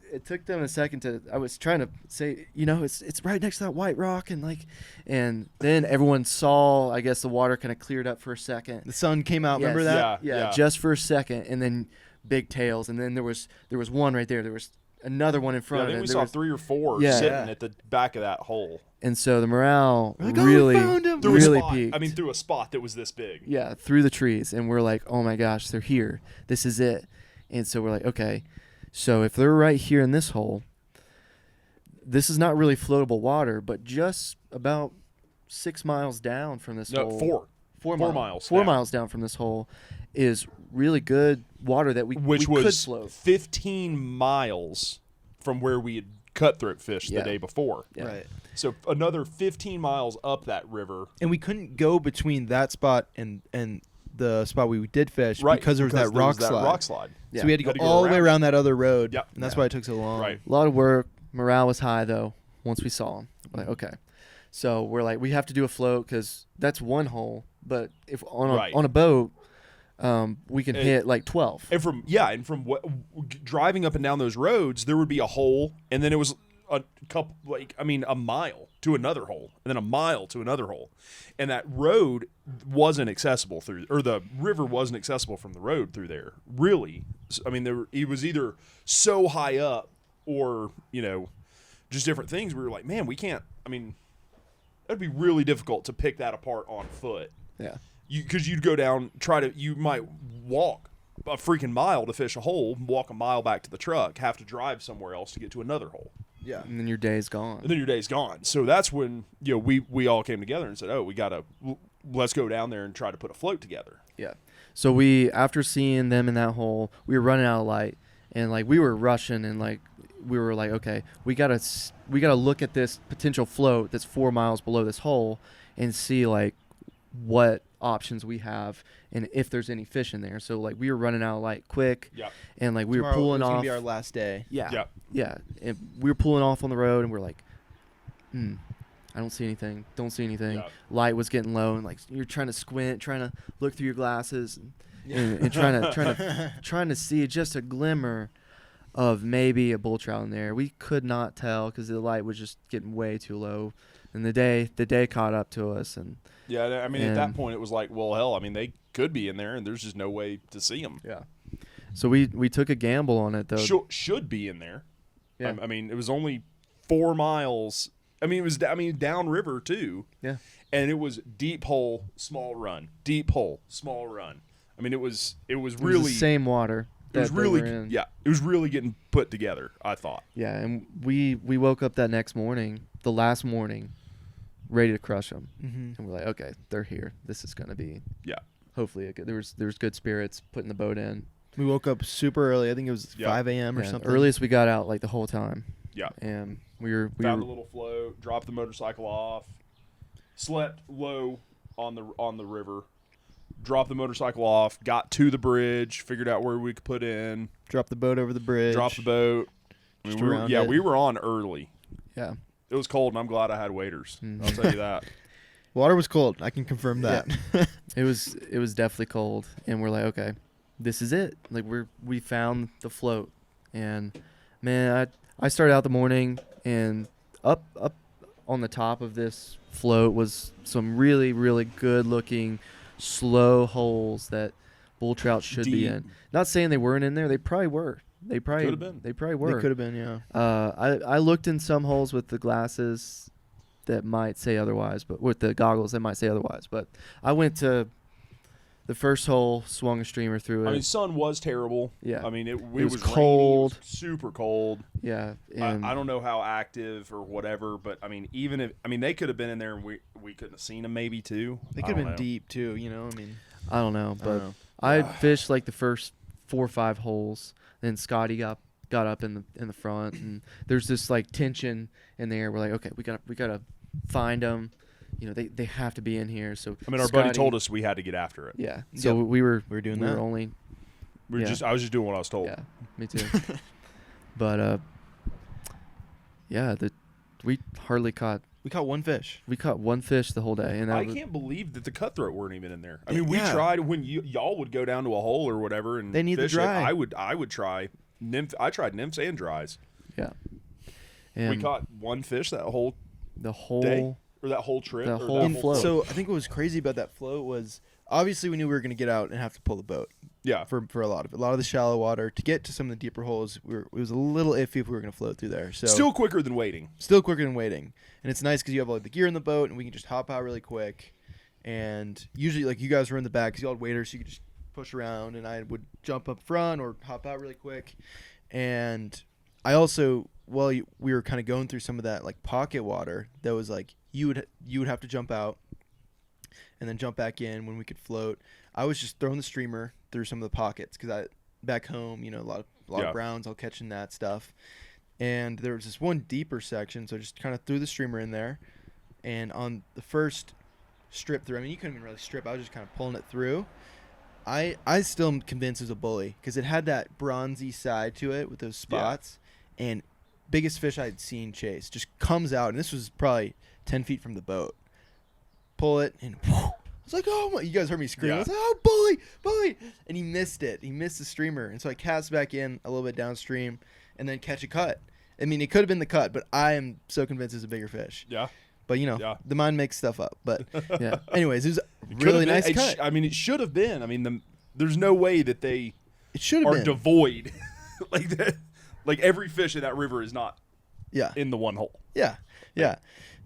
them a second to, I was trying to say, it's right next to that white rock. And then everyone saw, I guess the water kind of cleared up for a second. The sun came out. Yes. Remember that? Yeah. Just for a second. And then big tails. And then there was one right there. There was another one in Yeah, front I think of it. we There saw was- 3 or 4 Yeah. sitting Yeah. at the back of that hole. And so the morale We're like, oh, we really, found him. Through really a spot. peaked. I mean, through a spot that was this big. Yeah, through the trees. And we're like, oh my gosh, they're here. This is it. And so we're like, okay, so if they're right here in this hole, this is not really floatable water, but just about 6 miles down from this No, hole. 4. 4 4 miles. miles 4 down. miles down from this hole is really good water that we Which could was float. 15 miles from where we had cutthroat fished Yeah. the day before. Yeah. Right. So another 15 miles up that river. And we couldn't go between that spot and the spot we did fish Right. because there was that rock slide. rock slide. Yeah. So we had to go Had to go all the way around. around that other road. Yep. And that's Yeah. why it took so long. Right. A lot of work. Morale was high, though, once we saw him. We're like, okay. So we're like, we have to do a float because that's one hole. But if on a, Right. on a boat, we can It- hit like 12. And from what driving up and down those roads, there would be a hole, and then it was a couple, a mile to another hole, and then a mile to another hole, and that road wasn't accessible through, or the river wasn't accessible from the road through there. Really, I mean, it was either so high up, or just different things. We were like, man, we can't. I mean, that'd be really difficult to pick that apart on foot. Yeah. Because you'd go down, you might walk a freaking mile to fish a hole, walk a mile back to the truck, have to drive somewhere else to get to another hole, Yeah. And then your day's gone. and then your day's gone. So that's when we all came together and said, oh, let's go down there and try to put a float together. Yeah. So after seeing them in that hole, we were running out of light, and like we were rushing, and like we were like, okay, we gotta look at this potential float that's 4 miles below this hole, and see like what options we have and if there's any fish in there. So like we were running out of light quick, Yeah. and like we were Tomorrow pulling was off. gonna be our last day. Yeah. Yeah. Yeah. And we were pulling off on the road, and we're like, I don't see anything. Don't see anything. Yeah. Light was getting low, and like you're trying to squint, trying to look through your glasses, and trying to see just a glimmer of maybe a bull trout in there. We could not tell because the light was just getting way too low, and the day caught up to us. And yeah, I mean, at that point it was like, well, hell, I mean, they could be in there, and there's just no way to see them. Yeah. So we took a gamble on it though. Should be in there. Yeah. I mean, it was only 4 miles. I mean, it was downriver too. Yeah. And it was deep hole, small run. Deep hole, small run. I mean, it was really the same water. It was really it was really getting put together, I thought. Yeah, and we woke up that next morning, the last morning, ready to crush them. Mm-hmm. And we're like, okay, they're here. This is gonna be hopefully a good. There was good spirits putting the boat in. We woke up super early. I think it was 5 a.m. or something. Earliest we got out like the whole time. Yeah. And we found a little float, dropped the motorcycle off, slept low on the river, dropped the motorcycle off, got to the bridge, figured out where we could put in, drop the boat over the bridge, drop the boat. I mean, we were on early. Yeah. It was cold, and I'm glad I had waders. I'll tell you that. Water was cold. I can confirm that. Yeah. It was definitely cold, and we're like, okay, this is it. Like we found the float, and man, I started out the morning, and up on the top of this float was some really, really good looking slow holes that bull trout should be in. Not saying they weren't in there. They probably were. They probably could have been. They probably were. They could have been, yeah. I looked in some holes with the glasses that might say otherwise, but with the goggles that might say otherwise. But I went to the first hole, swung a streamer through it. I mean, sun was terrible. Yeah. I mean, it was cold. Rainy, it was super cold. Yeah. And I don't know how active or whatever, but I mean, they could have been in there and we couldn't have seen them maybe too. They could have been deep too, you know. I mean, I don't know, but I fished like the first 4 or 5 holes. Then Scotty got up in the front, and there's this like tension in the air. We're like, okay, we gotta find them. You know, they have to be in here. So I mean, our buddy told us we had to get after it. Yeah. So we were doing that. I was just doing what I was told. Yeah, me too. But we hardly caught. We caught one fish. We caught one fish the whole day, and I can't believe that the cutthroat weren't even in there. I mean, we tried when y'all would go down to a hole or whatever, and they need fish the dry. I would try nymph. I tried nymphs and dries. Yeah. And we caught one fish that whole day, or that whole trip, the whole float. So I think what was crazy about that float was obviously we knew we were going to get out and have to pull the boat. Yeah. For a lot of it. A lot of the shallow water. To get to some of the deeper holes, it was a little iffy if we were going to float through there. So still quicker than waiting. And it's nice because you have all the gear in the boat, and we can just hop out really quick. And usually, like, you guys were in the back because you all had waders, so you could just push around, and I would jump up front or hop out really quick. And I also, we were kind of going through some of that, like, pocket water that was, like, you would have to jump out and then jump back in when we could float. I was just throwing the streamer through some of the pockets because back home, you know, a lot of browns, all catching that stuff. And there was this one deeper section, so I just kind of threw the streamer in there. And on the first strip through, I mean, you couldn't even really strip. I was just kind of pulling it through. I still am convinced it was a bully because it had that bronzy side to it with those spots. Yeah. And biggest fish I'd seen chase just comes out, and this was probably 10 feet from the boat. Pull it, and whoo, I was like, oh my, you guys heard me scream. Yeah. I was like, oh, bully. And he missed it. He missed the streamer. And so I cast back in a little bit downstream and then catch a cut. I mean, it could have been the cut, but I am so convinced it's a bigger fish. Yeah. But, you know, the mind makes stuff up. But, yeah. Anyways, it was a really nice cut. I mean, it should have been. I mean, there's no way that they are devoid. Like that. Like every fish in that river is not in the one hole. Yeah. Yeah.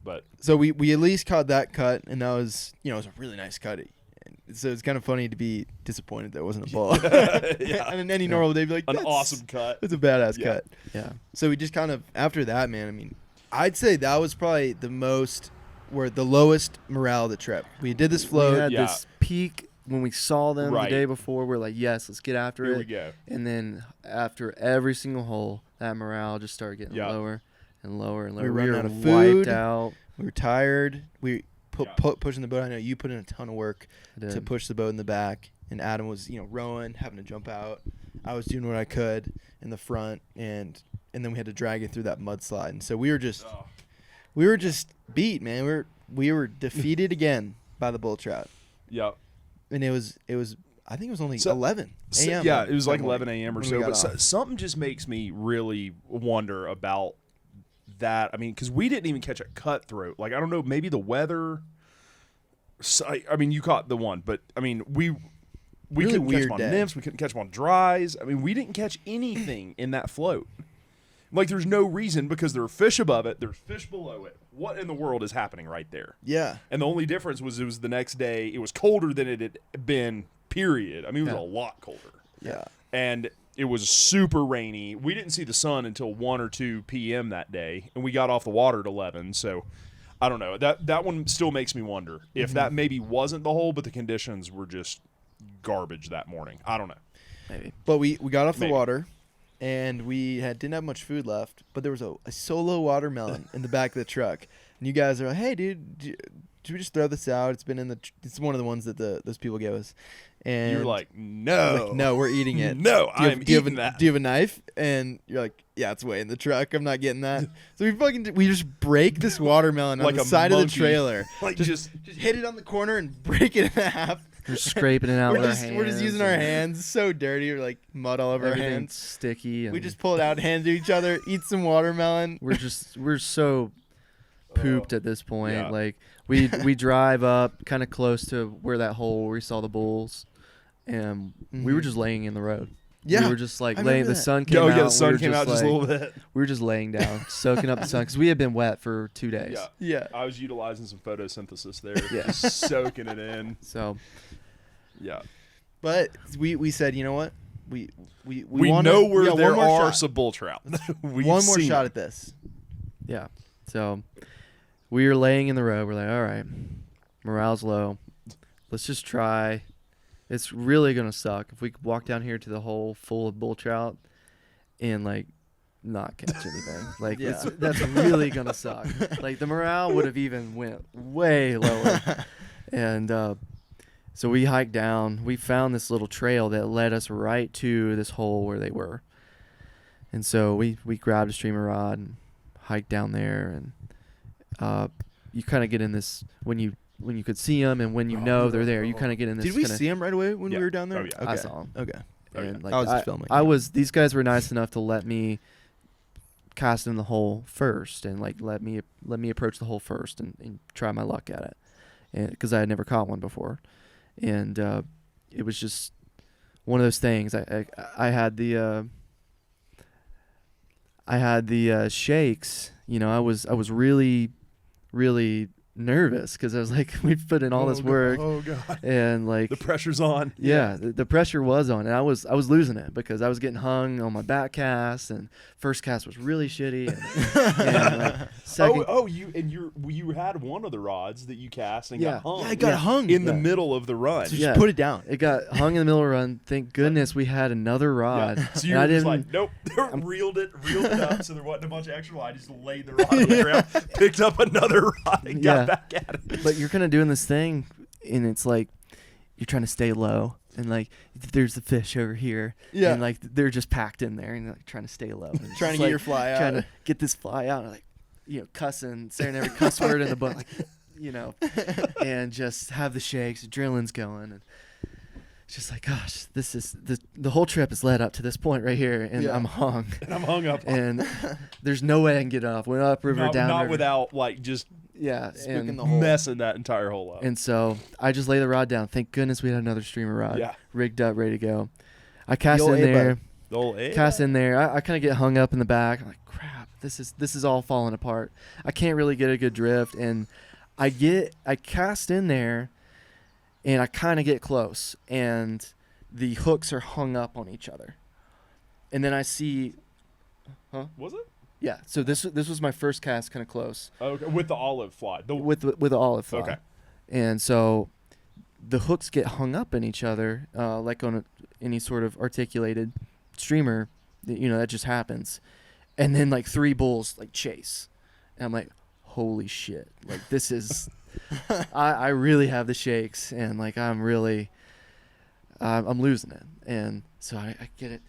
But so we at least caught that cut, and that was, you know, it was a really nice cut. So it's kind of funny to be disappointed that it wasn't a bull. Yeah. And in any normal day, be like, an awesome cut. It's a badass cut. Yeah. So we just kind of, after that, man, I mean, I'd say that was probably the lowest morale of the trip. We did this float. We had this peak when we saw them the day before. We're like, yes, let's get after it. Here we go. And then after every single hole, that morale just started getting lower and lower and lower. We were running out of food. Wiped out. We were tired. We pushing the boat. I know you put in a ton of work to push the boat in the back, and Adam was, you know, rowing, having to jump out. I was doing what I could in the front, and then we had to drag it through that mudslide. And so we were just we were just beat, man. We were defeated again by the bull trout, Yep. and it was. I think it was only 11 a.m. Yeah, it was like that 11 morning a.m. or when so. we got But off. something just makes me really wonder about that. I mean, because we didn't even catch a cutthroat. Like, I don't know, maybe the weather. So, I mean, you caught the one, but I mean, we Really couldn't catch weird them on day. nymphs. We couldn't catch them on dries. I mean, we didn't catch anything in that float. Like, there's no reason because there are fish above it. There's fish below it. What in the world is happening right there? Yeah. And the only difference was it was the next day. It was colder than it had been, period. I mean, it was a lot colder. Yeah. And it was super rainy. We didn't see the sun until 1 or 2 p.m. that day, and we got off the water at 11. So, I don't know. That one still makes me wonder if that maybe wasn't the hole, but the conditions were just garbage that morning. I don't know. Maybe. But we got off the Maybe. water, and we didn't have much food left. But there was a solo watermelon in the back of the truck, and you guys are like, "Hey, dude, should we just throw this out? It's been in the. It's one of the ones that those people gave us." And You were like, no. no, we're eating it. No, Do you I'm have, do you have eating a, that. Do you have a knife? And you're like, yeah, it's way in the truck. I'm not getting that. So we just break this watermelon Like on the a side of the monkey. trailer. Like, just hit it on the corner and break it in half. We're scraping it out We're with just our hands. we're just using our hands. So dirty. We're like mud all over our Everything's hands. sticky. And We just pull it out, hand to each other, eat some watermelon. we're so pooped at this point. Yeah. Like we drive up kind of close to where that hole where we saw the bulls, and we were Mhm. just laying in the road. Yeah, we were just like I laying. remember The that. sun came out. The we sun were came out just a like- little bit. We were just laying down, soaking up the sun because we had been wet for 2 days. Yeah. Yeah. I was utilizing some photosynthesis there. Yeah. Just soaking it in. So Yeah. But we said, you know what? We know where yeah, there one more are shot. some bull trout. One more shot at this. yeah, so we were laying in the road. We're like, all right, morale's low. Let's just try. It's really gonna suck if we walk down here to the hole full of bull trout and like not catch anything. Like Yeah. that's really gonna suck. Like the morale would have even went way lower. And so we hiked down. We found this little trail that led us right to this hole where they were. And so we grabbed a streamer rod and hiked down there. And you kind of get in this when you could see them and when you know they're there. You kind of get in this. Did we kinda, see him right away when Yeah. we were down there? Oh, yeah. Okay. I saw him. Okay. Oh, yeah. And like I was just filming. these guys were nice enough to let me cast in the hole first and like let me approach the hole first and try my luck at it, and because I had never caught one before. And it was just one of those things. I had the shakes. You know, I was really nervous because I was like, we've put in all this work, Oh god. and like The pressure's on. yeah, the pressure was on, and I was losing it because I was getting hung on my back cast, and first cast was really shitty. And like, second, You had one of the rods that you cast and Yeah. got hung. Yeah, it got hung. in the Yeah. middle of the run. So just Yeah. put it down. it got hung in the middle of the run. Thank goodness we had another rod. Yeah. So And you I were just didn't. like, nope. reeled it up, so there wasn't a bunch of extra line. Just laid the rod on the ground, picked up another rod, and Yeah. got back at it. But you're kind of doing this thing, and it's like you're trying to stay low, and like there's the fish over here, Yeah. and like they're just packed in there, and you're, like trying to stay low, and it's Trying to just, get like, your fly out. trying to get this fly out, and like cussing, saying every cuss word in the book, like and just have the shakes, adrenaline's going, and it's just like, gosh, this is the whole trip has led up to this point right here, and Yeah. I'm hung, And I'm hung up. and there's no way I can get off. Went up river, down not river. without like just yeah, Spooking and the hole. messing that entire hole up. and so I just lay the rod down. Thank goodness we had another streamer rod Yeah. rigged up, ready to go. I cast old in there, A-bud. The old A- cast in there. I kind of get hung up in the back. I'm like, crap, this is all falling apart. I can't really get a good drift, and I cast in there, and I kind of get close, and the hooks are hung up on each other, and then I see, Was it? yeah. So this was my first cast, kind of close. Okay, with the olive fly. with the olive fly. Okay. And so the hooks get hung up in each other, like on any sort of articulated streamer. That just happens. And then like 3 bulls like chase, and I'm like, holy shit! Like this is, I really have the shakes, and like I'm really, I'm losing it. And so I get it,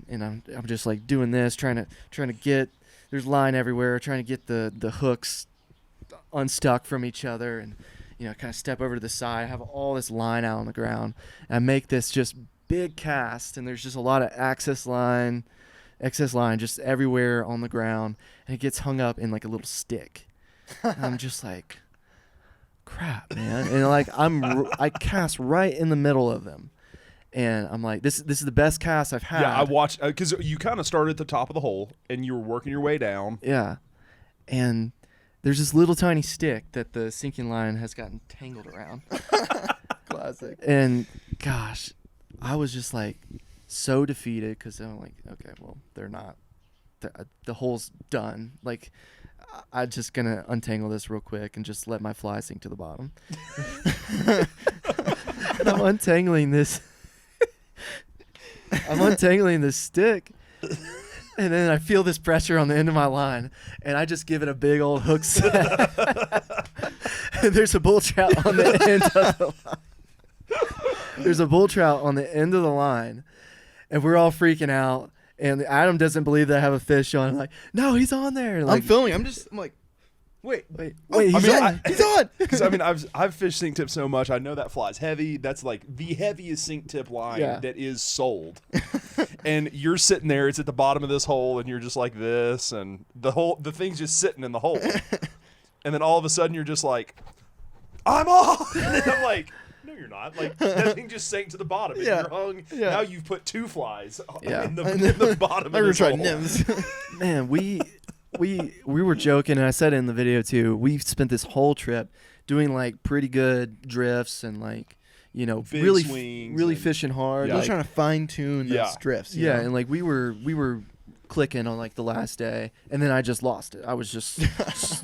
and I'm just like doing this, trying to get there's line everywhere, trying to get the hooks unstuck from each other, and kind of step over to the side, have all this line out on the ground, and I make this just big cast, and there's just a lot of excess line just everywhere on the ground, and it gets hung up in like a little stick. I'm just like, crap, man. And like I cast right in the middle of them, and I'm like, this is the best cast I've had. Yeah, I watched because you kind of started at the top of the hole and you were working your way down. Yeah, and there's this little tiny stick that the sinking line has gotten tangled around. Classic. And gosh, I was just like so defeated because I'm like, okay, well, they're not. The hole's done. Like, I'm just going to untangle this real quick and just let my fly sink to the bottom. And I'm untangling this. I'm untangling this stick. And then I feel this pressure on the end of my line. And I just give it a big old hook set. And there's a bull trout on the end of the line. There's a bull trout on the end of the line. And we're all freaking out. And Adam doesn't believe that I have a fish on. I'm like, no, he's on there. Like, I'm filming. I'm like, wait, he's on. He's on. Because I've fished sink tip so much. I know that fly's heavy. That's like the heaviest sink tip line that is sold. And you're sitting there. It's at the bottom of this hole, and you're just like this, and the thing's just sitting in the hole. And then all of a sudden, you're just like, I'm on. And I'm like, no, you're not. Like, that thing just sank to the bottom. And you're hung. Yeah. Now you've put 2 flies in the bottom of this hole. Nymphs. Man, we were joking, and I said it in the video too. We spent this whole trip doing like pretty good drifts and like Big really swings really fishing hard. We're Like, trying to fine tune those drifts. Yeah, and like we were clicking on like the last day, and then I just lost it. I was just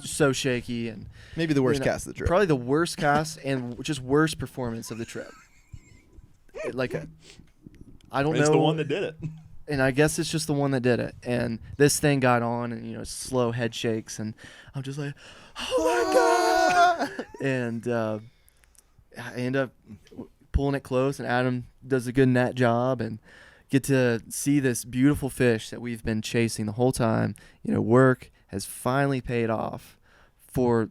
so shaky, and maybe the worst cast of the trip. Probably the worst cast and just worst performance of the trip. I don't know. It's the one that did it. And I guess it's just the one that did it. And this thing got on, and slow head shakes, and I'm just like, oh my god! And I end up pulling it close, and Adam does a good net job, and get to see this beautiful fish that we've been chasing the whole time. Work has finally paid off for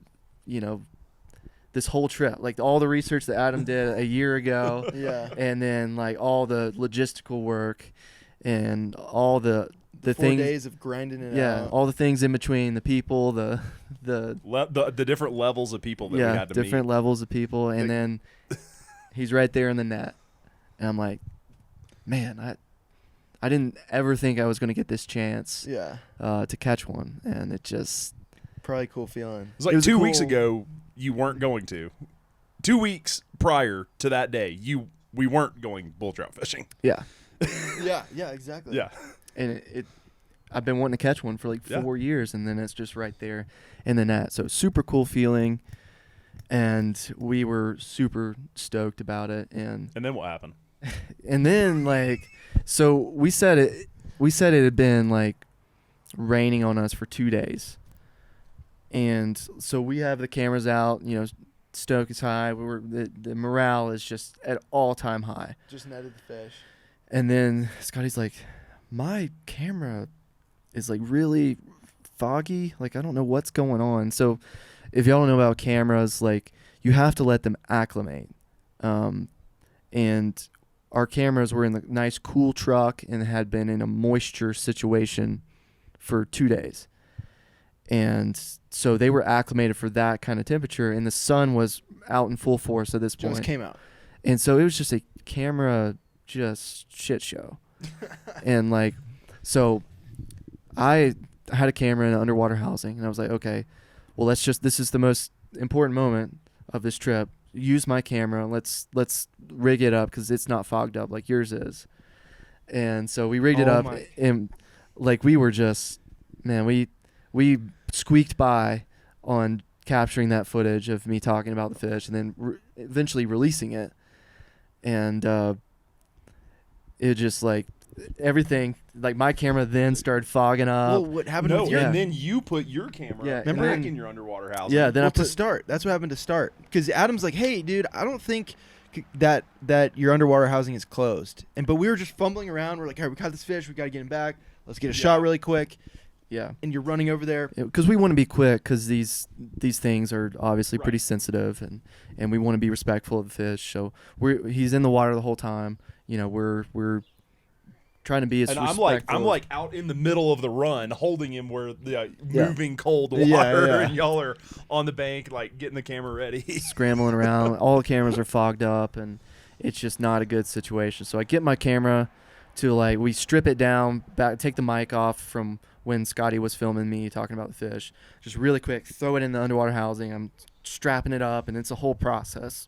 this whole trip, like all the research that Adam did a year ago. Yeah. And then like all the logistical work and all the 4 things, days of grinding it out. Yeah, all the things in between, the people, the different levels of people that we had to meet. different levels of people, and then he's right there in the net, and I'm like, man, I didn't ever think I was going to get this chance to catch one, and it just probably a cool feeling. It was like 2 weeks ago you weren't going to. 2 weeks prior to that day, we weren't going bull trout fishing. Yeah. Yeah, exactly. Yeah. And I've been wanting to catch one for like 4 years, and then it's just right there in the net. So super cool feeling, and we were super stoked about it. And then what happened? And then so we said it had been like raining on us for 2 days, and so we have the cameras out. Stoke is high. The morale is just at all-time high. Just netted the fish. And then Scotty's like, my camera is like really foggy. Like, I don't know what's going on. So if y'all don't know about cameras, like you have to let them acclimate. And our cameras were in the nice cool truck and had been in a moisture situation for 2 days. And so they were acclimated for that kind of temperature, and the sun was out in full force at this point. Just came out. And so it was just a camera just shit show. And so I had a camera in underwater housing, and I was like, okay, well, this is the most important moment of this trip. Use my camera. Let's rig it up because it's not fogged up like yours is. And so we rigged it up, and like we were just, man, we squeaked by on capturing that footage of me talking about the fish, and then eventually releasing it. And it just like everything, like my camera then started fogging up. Well, what happened with your... And then you put your camera back in your underwater house. Yeah, then to start. That's what happened to start. Because Adam's like, hey, dude, I don't think that your underwater housing is closed. But we were just fumbling around. We're like, all right, we caught this fish. We got to get him back. Let's get a shot really quick. Yeah. and you're running over there. Because we want to be quick, because these things are obviously pretty sensitive, and we want to be respectful of the fish. So he's in the water the whole time. You know, we're trying to be as respectful. I'm like out in the middle of the run, holding him where the moving cold water, and y'all are on the bank, like getting the camera ready, scrambling around. All the cameras are fogged up, and it's just not a good situation. So I get my camera to we strip it down, take the mic off from when Scotty was filming me talking about the fish, just really quick, throw it in the underwater housing. I'm strapping it up, and it's a whole process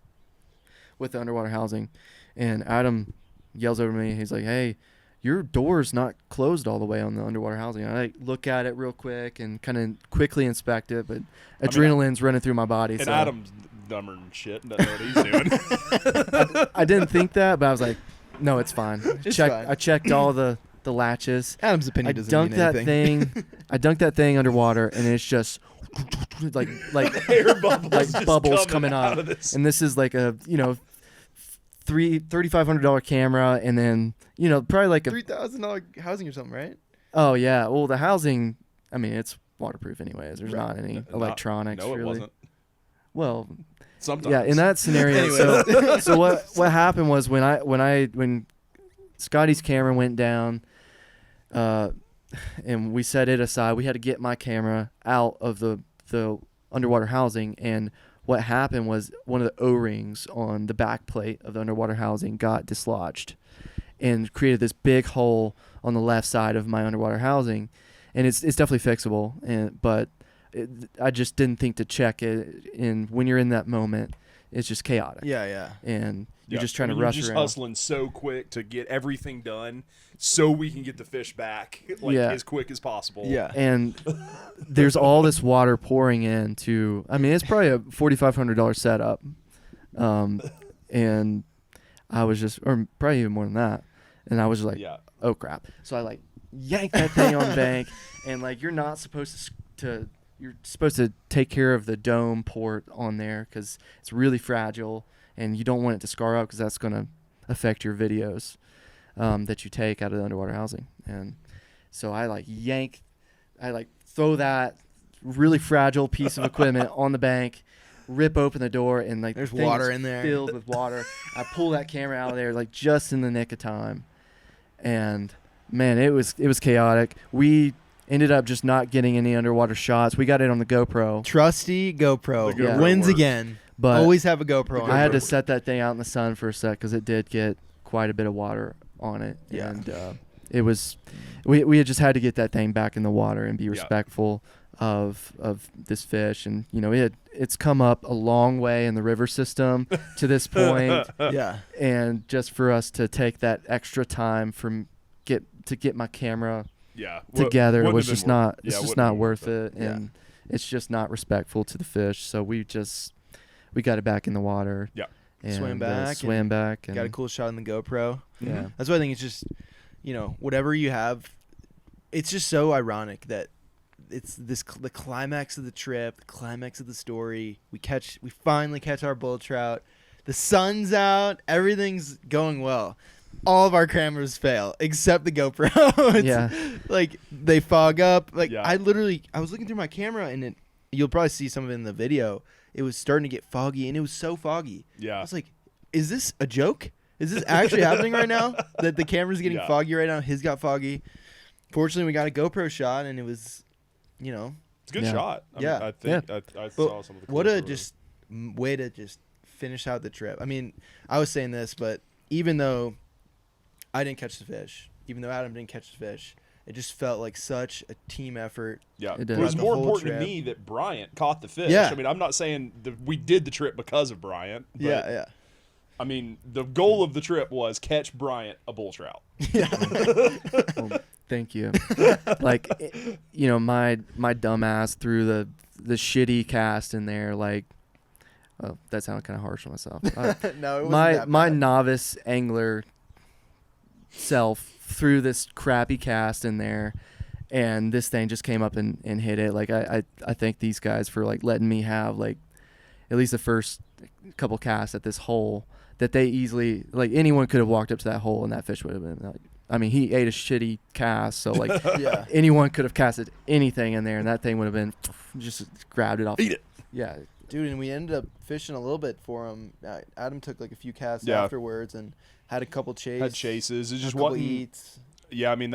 with the underwater housing. And Adam yells over me. He's like, "Hey, your door's not closed all the way on the underwater housing." I look at it real quick and kind of quickly inspect it, but adrenaline's running through my body. And so. Adam's dumber than shit. Doesn't know what he's doing. I didn't think that, but I was like, no, it's fine. Fine. I checked all the latches. Adam's opinion doesn't mean anything. I dunked that thing underwater, and it's just like air bubbles, like bubbles coming up. And this is like a $3,500 camera, and then probably like a $3,000 housing or something, right? Oh yeah, well the housing, I mean it's waterproof anyways. There's not any electronics. No, it really. wasn't. Well, sometimes. Yeah, in that scenario. So what happened was when Scotty's camera went down, and we set it aside, we had to get my camera out of the underwater housing, and what happened was one of the O-rings on the back plate of the underwater housing got dislodged and created this big hole on the left side of my underwater housing, and it's definitely fixable, but I just didn't think to check it, and when you're in that moment, it's just chaotic. Yeah. And you're just trying to rush you're just around. hustling so quick to get everything done so we can get the fish back as quick as possible. Yeah. And there's all this water pouring into, I mean, it's probably a $4,500 setup. And I was just, or probably even more than that. And I was just like, oh crap. So I yanked that thing on the bank, and you're not supposed you're supposed to take care of the dome port on there because it's really fragile, and you don't want it to scar up because that's going to affect your videos that you take out of the underwater housing. And so I throw that really fragile piece of equipment on the bank, rip open the door, and there's the water in there, filled with water. I pull that camera out of there just in the nick of time, and man, it was chaotic. We ended up just not getting any underwater shots. We got it on the GoPro. Trusty GoPro. The GoPro wins works. again. But always have a GoPro on. I had to set that thing out in the sun for a sec because it did get quite a bit of water on it. Yeah. And it was, we had just had to get that thing back in the water and be respectful of this fish. And, it's come up a long way in the river system to this point. Yeah. And just for us to take that extra time to get my camera together was just not worth it, and it's just not respectful to the fish. So we got it back in the water, and swam back and got a cool shot in the GoPro. Yeah, that's why I think it's just whatever you have, it's just so ironic that it's the climax of the trip, the climax of the story. We finally catch our bull trout, the sun's out, everything's going well. All of our cameras fail except the GoPro. They fog up. I was looking through my camera, and you'll probably see some of it in the video. It was starting to get foggy, and it was so foggy. Yeah. I was like, is this a joke? Is this actually happening right now? That the camera's getting foggy right now? His got foggy. Fortunately, we got a GoPro shot, and it was, it's a good shot. I think I saw some of the what a way to just finish out the trip. I mean, I was saying this, but even though I didn't catch the fish, even though Adam didn't catch the fish, it just felt like such a team effort. Yeah, it was throughout the more whole important trip. to me that Bryant caught the fish. Yeah. I mean, I'm not saying that we did the trip because of Bryant. But, Yeah. I mean, the goal of the trip was catch Bryant a bull trout. Yeah. Well, thank you. My dumb ass threw the shitty cast in there. That sounded kind of harsh on myself. No, it wasn't my novice angler self threw this crappy cast in there, and this thing just came up and hit it. I thank these guys for letting me have at least the first couple casts at this hole that they easily anyone could have walked up to that hole and that fish would have been I mean, he ate a shitty cast, so like Yeah. anyone could have casted anything in there, and that thing would have been just grabbed it off. Eat it. Yeah. Dude, and we ended up fishing a little bit for him. Adam took like a few casts Yeah. afterwards and had a couple Had chases. It just a couple wasn't. eats. Yeah, I mean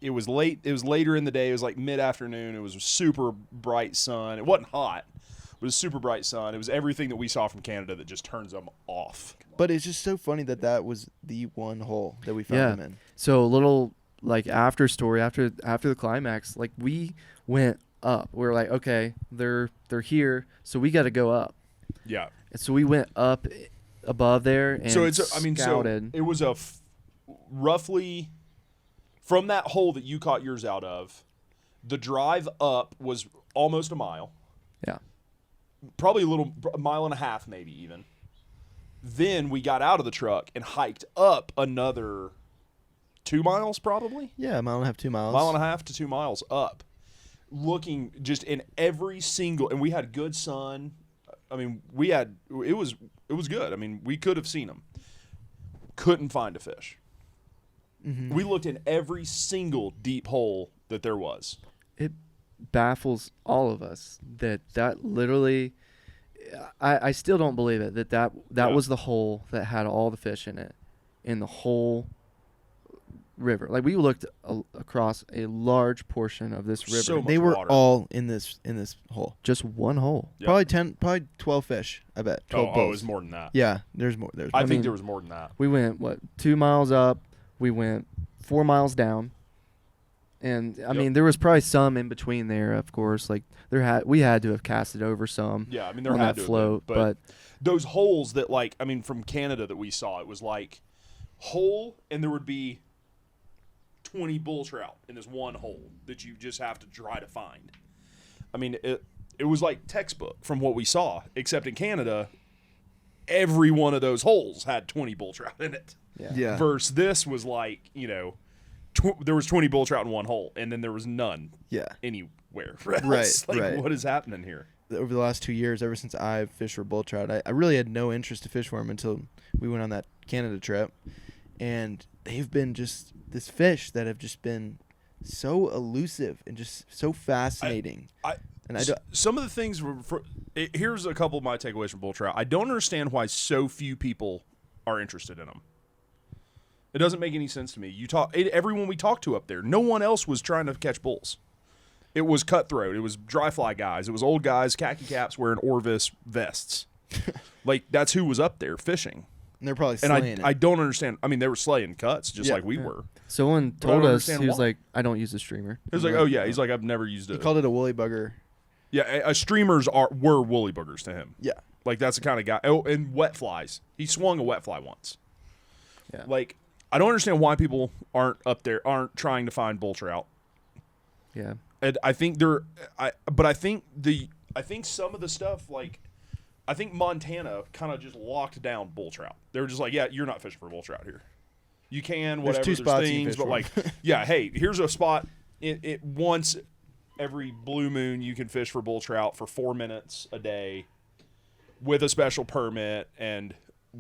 it was late. It was later in the day. It was like mid-afternoon. It was a super bright sun. It wasn't hot. It was super bright sun. It was everything that we saw from Canada that just turns them off. But it's just so funny that was the one hole that we found Yeah. him in. So a little like after story after the climax, like we went up. We were like, okay, they're here, so we got to go up. Yeah. And so we went up above there and So it's scouted. so it was roughly from that hole that you caught yours out of. The drive up was almost a mile. Yeah. Probably a mile and a half, maybe even. Then we got out of the truck and hiked up another 2 miles, probably. Yeah, a mile and a half, 2 miles. Mile and a half to 2 miles up, looking just in every single, and we had good sun. I mean, it was good. I mean, we could have seen them. Couldn't find a fish. Mm-hmm. We looked in every single deep hole that there was. It baffles all of us that literally, I still don't believe it that Yeah. was the hole that had all the fish in it, in the whole river. Like we looked across a large portion of this river. So much They were water. all in this hole. Just one hole. Yeah. Probably 12 fish, I bet. 12 Oh, it bulls. was more than that. Yeah, there's more. There's I more. think mean- there was more than that. We went 2 miles up. We went 4 miles down. And I Yep. mean, there was probably some in between there, of course. Like we had to have casted over some Yeah, I mean there on had that to have float, been, but those holes that from Canada that we saw, it was like hole, and there would be 20 bull trout in this one hole that you just have to try to find. I mean, it was like textbook from what we saw, except in Canada, every one of those holes had 20 bull trout in it. Yeah. Versus this was like, there was 20 bull trout in one hole, and then there was none Yeah. anywhere. Right, Like, right. what is happening here? Over the last 2 years, ever since I've fished for bull trout, I really had no interest to fish for them until we went on that Canada trip. And they've been just this fish that have just been so elusive and just so fascinating. Some of the things here's a couple of my takeaways from bull trout. I don't understand why so few people are interested in them. It doesn't make any sense to me. Everyone we talked to up there, no one else was trying to catch bulls. It was cutthroat. It was dry fly guys. It was old guys, khaki caps, wearing Orvis vests. Like that's who was up there fishing. And they're probably And slaying it. I don't understand. I mean, they were slaying cuts just Yeah. like we were. someone But I don't told us, understand he was why. like, I don't use a streamer. He was like, oh yeah. He's like, I've never used He it. called it a woolly bugger. Yeah, streamers were woolly boogers to him. Yeah. Like that's the kind of guy. Oh, and wet flies. He swung a wet fly once. Yeah. Like I don't understand why people aren't trying to find bull trout. Yeah. And I think I think some of the stuff I think Montana kind of just locked down bull trout. They were just like, yeah, you're not fishing for bull trout here. You can whatever. There's 2 spots you can things, fish but for. like, yeah, hey, here's a spot. It once every blue moon you can fish for bull trout for 4 minutes a day with a special permit, and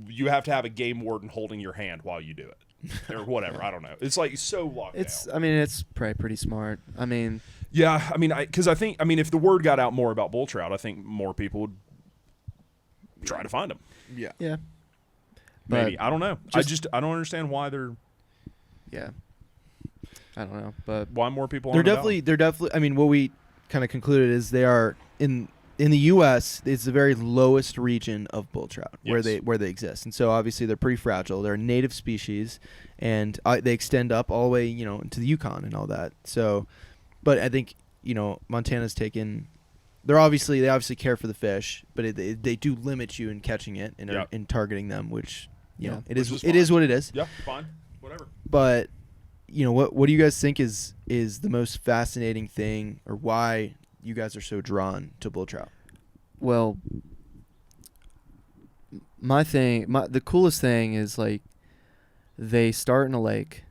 you have to have a game warden holding your hand while you do it or whatever. I don't know. It's like so locked down. I mean, it's probably pretty smart. I mean, Yeah, I mean, because I think if the word got out more about bull trout, I think more people would try to find them. Yeah. yeah. Maybe But I don't know. I don't understand why yeah. I don't know, but why more people. They're aren't definitely. I mean, what we kind of concluded is they are in the U.S. It's the very lowest region of bull trout where Yes. they exist, and so obviously they're pretty fragile. They're a native species, and they extend up all the way into the Yukon and all that. So, but I think Montana's taken. They obviously care for the fish, but they do limit you in catching it and Yep. in targeting them, which Yeah. it Which is is fine. what it is. Yeah, fine, whatever. But what do you guys think is the most fascinating thing, or why you guys are so drawn to bull trout? well, the coolest thing is like they start in a lake,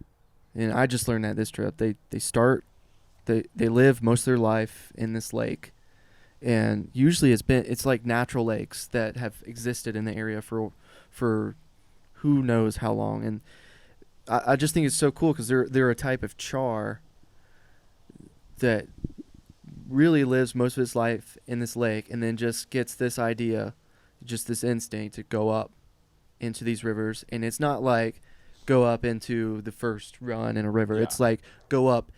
and I just learned that this trip. They live most of their life in this lake, and usually it's like natural lakes that have existed in the area for who knows how long. And I just think it's so cool because they're a type of char that really lives most of its life in this lake, and then just gets this idea, just this instinct to go up into these rivers. And it's not like go up into the first run in a river. Yeah. It's like go up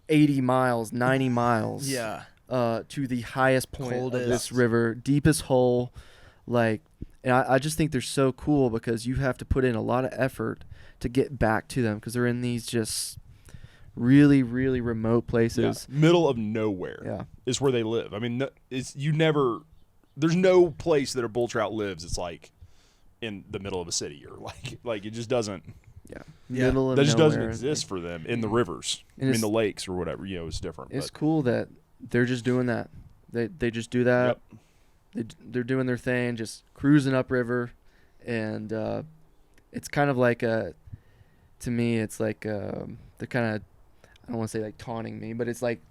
80 miles, 90 miles. Yeah. To the highest point Coldest. of this river, deepest hole, like, and I just think they're so cool because you have to put in a lot of effort to get back to them because they're in these just really, really remote places. Yeah. Middle of nowhere is where they live. I mean, there's no place that a bull trout lives. It's like in the middle of a city or like it just doesn't. Middle of that just nowhere. doesn't exist for them in the rivers, And in the lakes or whatever. It's different. It's cool that they're just doing that. They just do that. Yep. They're doing their thing, just cruising upriver, and it's kind of like to me, it's like they're kind of, I don't want to say like taunting me, but it's like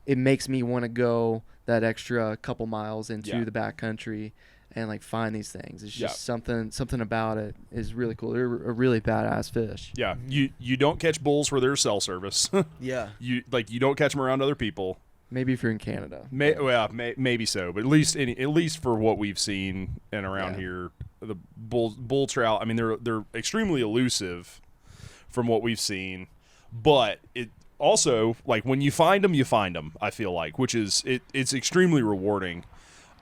it makes me want to go that extra couple miles into the backcountry and like find these things. It's just something about it is really cool. They're a really badass fish. Yeah, you don't catch bulls for their cell service. you don't catch them around other people. Maybe if you're in Canada. Maybe so, but at least for what we've seen and around here, the bull trout. I mean, they're extremely elusive from what we've seen, but it also, like, when you find them. I feel like, which is it's extremely rewarding.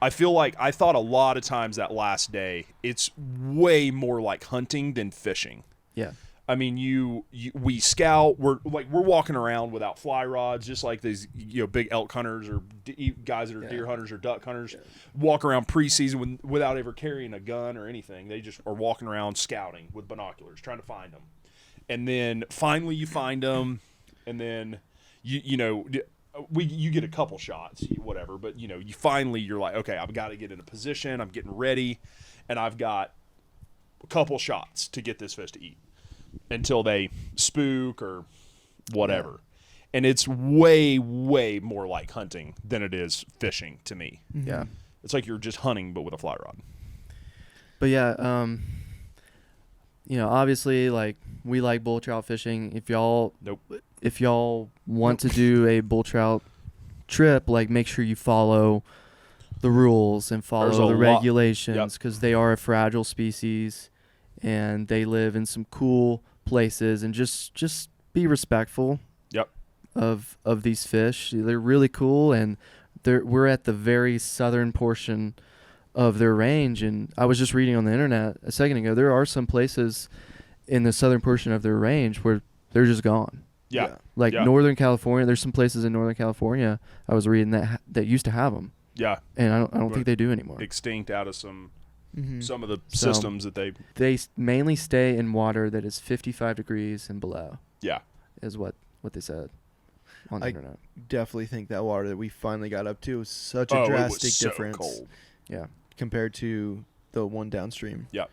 I feel like I thought a lot of times that last day, it's way more like hunting than fishing. Yeah. I mean, we scout. We're walking around without fly rods, just like these big elk hunters or guys that are deer hunters or duck hunters walk around preseason without ever carrying a gun or anything. They just are walking around scouting with binoculars, trying to find them. And then finally you find them, and then you get a couple shots, whatever. But you're like, okay, I've got to get in a position. I'm getting ready, and I've got a couple shots to get this fish to eat until they spook or whatever. And it's way, way more like hunting than it is fishing to me. Yeah. It's like you're just hunting but with a fly rod. But obviously, like, we like bull trout fishing. If y'all want to do a bull trout trip, like, make sure you follow the rules and follow the regulations because they are a fragile species. And they live in some cool places, and just be respectful of these fish. They're really cool, and we're at the very southern portion of their range. And I was just reading on the internet a second ago, there are some places in the southern portion of their range where they're just gone. Yeah. Like Northern California, there's some places in Northern California I was reading that used to have them. Yeah. And I don't think they do anymore. Extinct out of some of the systems that they mainly stay in water that is 55 degrees and below. Yeah, is what they said on the internet. Definitely think that water that we finally got up to was such a drastic difference. Cold. Yeah, compared to the one downstream. Yeah.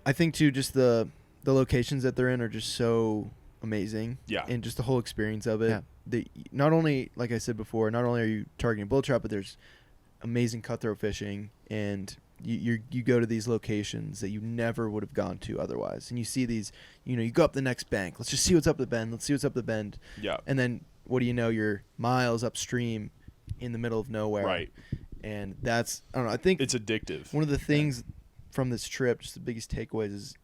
I think too, just the locations that they're in are just so amazing. Yeah, and just the whole experience of it. Yeah. Not only, like I said before, not only are you targeting bull trout, but there's amazing cutthroat fishing, and you go to these locations that you never would have gone to otherwise, and you see these, you go up the next bank. Let's just see what's up the bend. Yeah. And then what do you know? You're miles upstream, in the middle of nowhere. Right. And that's, I don't know. I think it's addictive. One of the things from this trip, just the biggest takeaways is,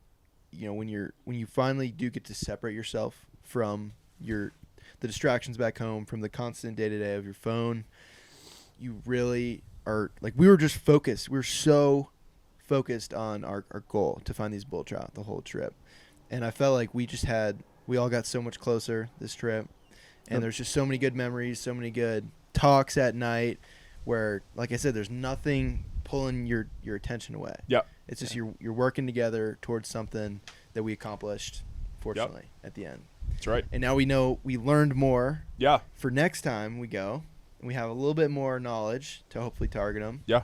when you finally do get to separate yourself from the distractions back home, from the constant day-to-day of your phone, you really are, like, we were just focused. We were so focused on our goal to find these bull trout the whole trip. And I felt like we all got so much closer this trip. And there's just so many good memories, so many good talks at night where, like I said, there's nothing pulling your attention away. Yep. It's just you're working together towards something that we accomplished, fortunately, at the end. That's right. And now we know we learned more. Yeah. For next time we go, and we have a little bit more knowledge to hopefully target them. Yeah.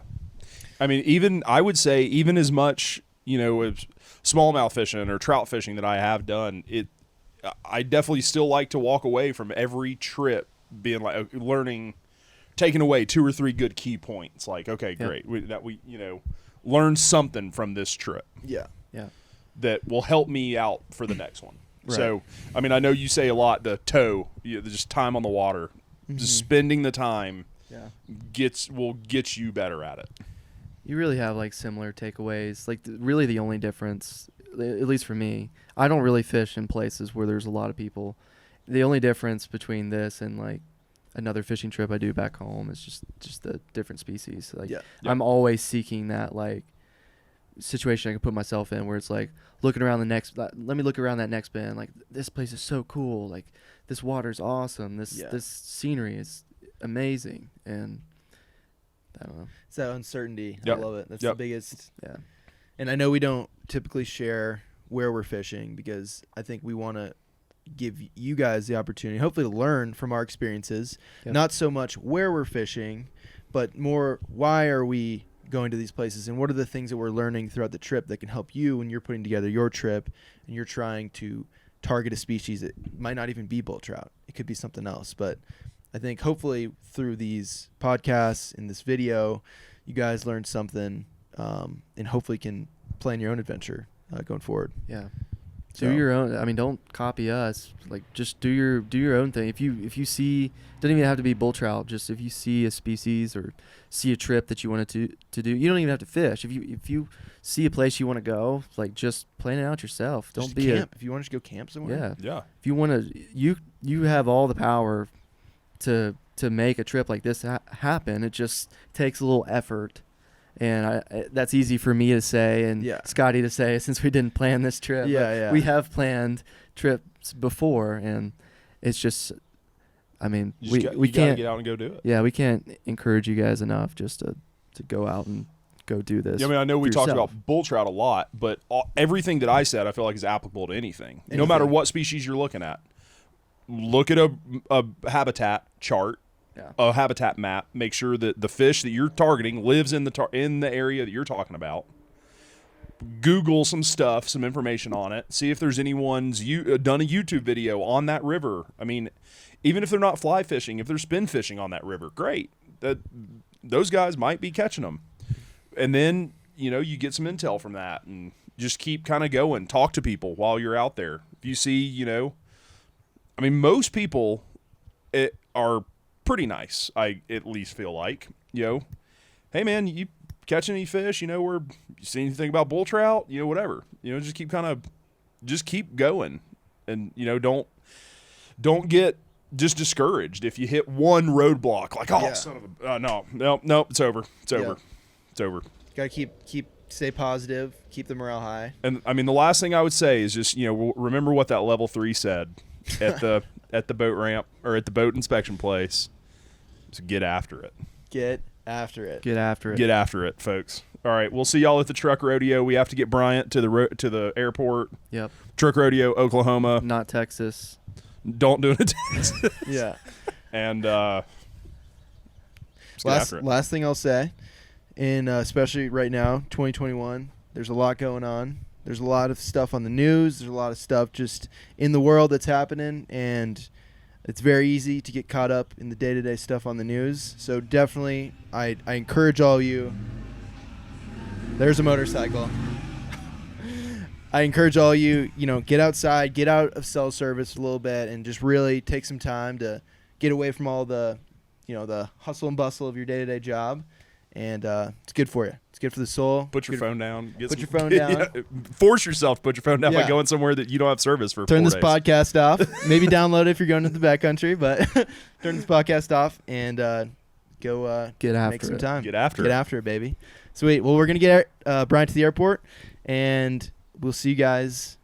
I mean, I would say even as much, as smallmouth fishing or trout fishing that I have done, I definitely still like to walk away from every trip being like learning, taking away 2 or 3 good key points. Like, okay, great. We learned something from this trip. Yeah. Yeah. that will help me out for the next one. Right. So, I mean, I know you say a lot, the tow, just time on the water, just spending the time will get you better at it. You really have like similar takeaways. Like really the only difference, at least for me, I don't really fish in places where there's a lot of people. The only difference between this and like another fishing trip I do back home is just the different species. Like I'm always seeking that like situation I can put myself in where it's like looking around let me look around that next bend. Like this place is so cool. Like this water's awesome. This scenery is amazing. And I don't know. It's that uncertainty. Yep. I love it. That's the biggest. Yeah. And I know we don't typically share where we're fishing because I think we want to give you guys the opportunity, hopefully, to learn from our experiences. Yep. Not so much where we're fishing, but more why are we going to these places and what are the things that we're learning throughout the trip that can help you when you're putting together your trip and you're trying to target a species that might not even be bull trout. It could be something else. But I think hopefully through these podcasts and this video, you guys learned something and hopefully can plan your own adventure going forward. Yeah. So, Do your own. I mean, don't copy us. Like, just do your own thing. If you see, doesn't even have to be bull trout. Just if you see a species or see a trip that you wanted to do, you don't even have to fish. If you see a place you want to go, like just plan it out yourself. Don't just be camp. If you want to go camp somewhere. Yeah. If you want to, you have all the power to make a trip like this happen. It just takes a little effort. And that's easy for me to say and Scotty to say since we didn't plan this trip. Yeah. We have planned trips before, and it's just, I mean, we can't get out and go do it. Yeah, we can't encourage you guys enough just to go out and go do this. Yeah, I mean, I know we talked yourself. about bull trout a lot, but everything that I said I feel like is applicable to anything. No matter what species you're looking at. Look at a habitat chart. A habitat map. Make sure that the fish that you're targeting lives in the area that you're talking about. Google some stuff, some information on it. See if there's anyone's done a YouTube video on that river. I mean, even if they're not fly fishing, if they're spin fishing on that river, great. Those guys might be catching them. And then, you get some intel from that and just keep kind of going. Talk to people while you're out there. If you see, I mean, most people are pretty nice, I at least feel like. Hey man, you catch any fish? You see anything about bull trout? Whatever. Just keep going, and don't get just discouraged if you hit one roadblock. Like son of a no, it's over. It's over. Gotta stay positive, keep the morale high. And I mean, the last thing I would say is just remember what that level 3 said at the boat ramp or at the boat inspection place. So get after it. Get after it, folks. All right, we'll see y'all at the truck rodeo. We have to get Bryant to the airport. Yep. Truck rodeo, Oklahoma. Not Texas. Don't do it in Texas. Yeah. And last thing I'll say, especially right now, 2021, there's a lot going on. There's a lot of stuff on the news. There's a lot of stuff just in the world that's happening, and it's very easy to get caught up in the day-to-day stuff on the news. So definitely, I encourage all of you. There's a motorcycle. I encourage all of you, get outside, get out of cell service a little bit, and just really take some time to get away from all the, the hustle and bustle of your day-to-day job. And it's good for you. It's good for the soul. Put your phone down. Put your phone down. Force yourself to put your phone down by going somewhere that you don't have service for 4 days. Turn this podcast off. Maybe download it if you're going to the backcountry, but turn this podcast off and go get after make some it. time. Get after it, baby. Sweet. Well, we're going to get Brian to the airport, and we'll see you guys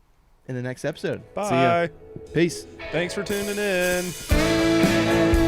in the next episode. Bye. See ya. Peace. Thanks for tuning in.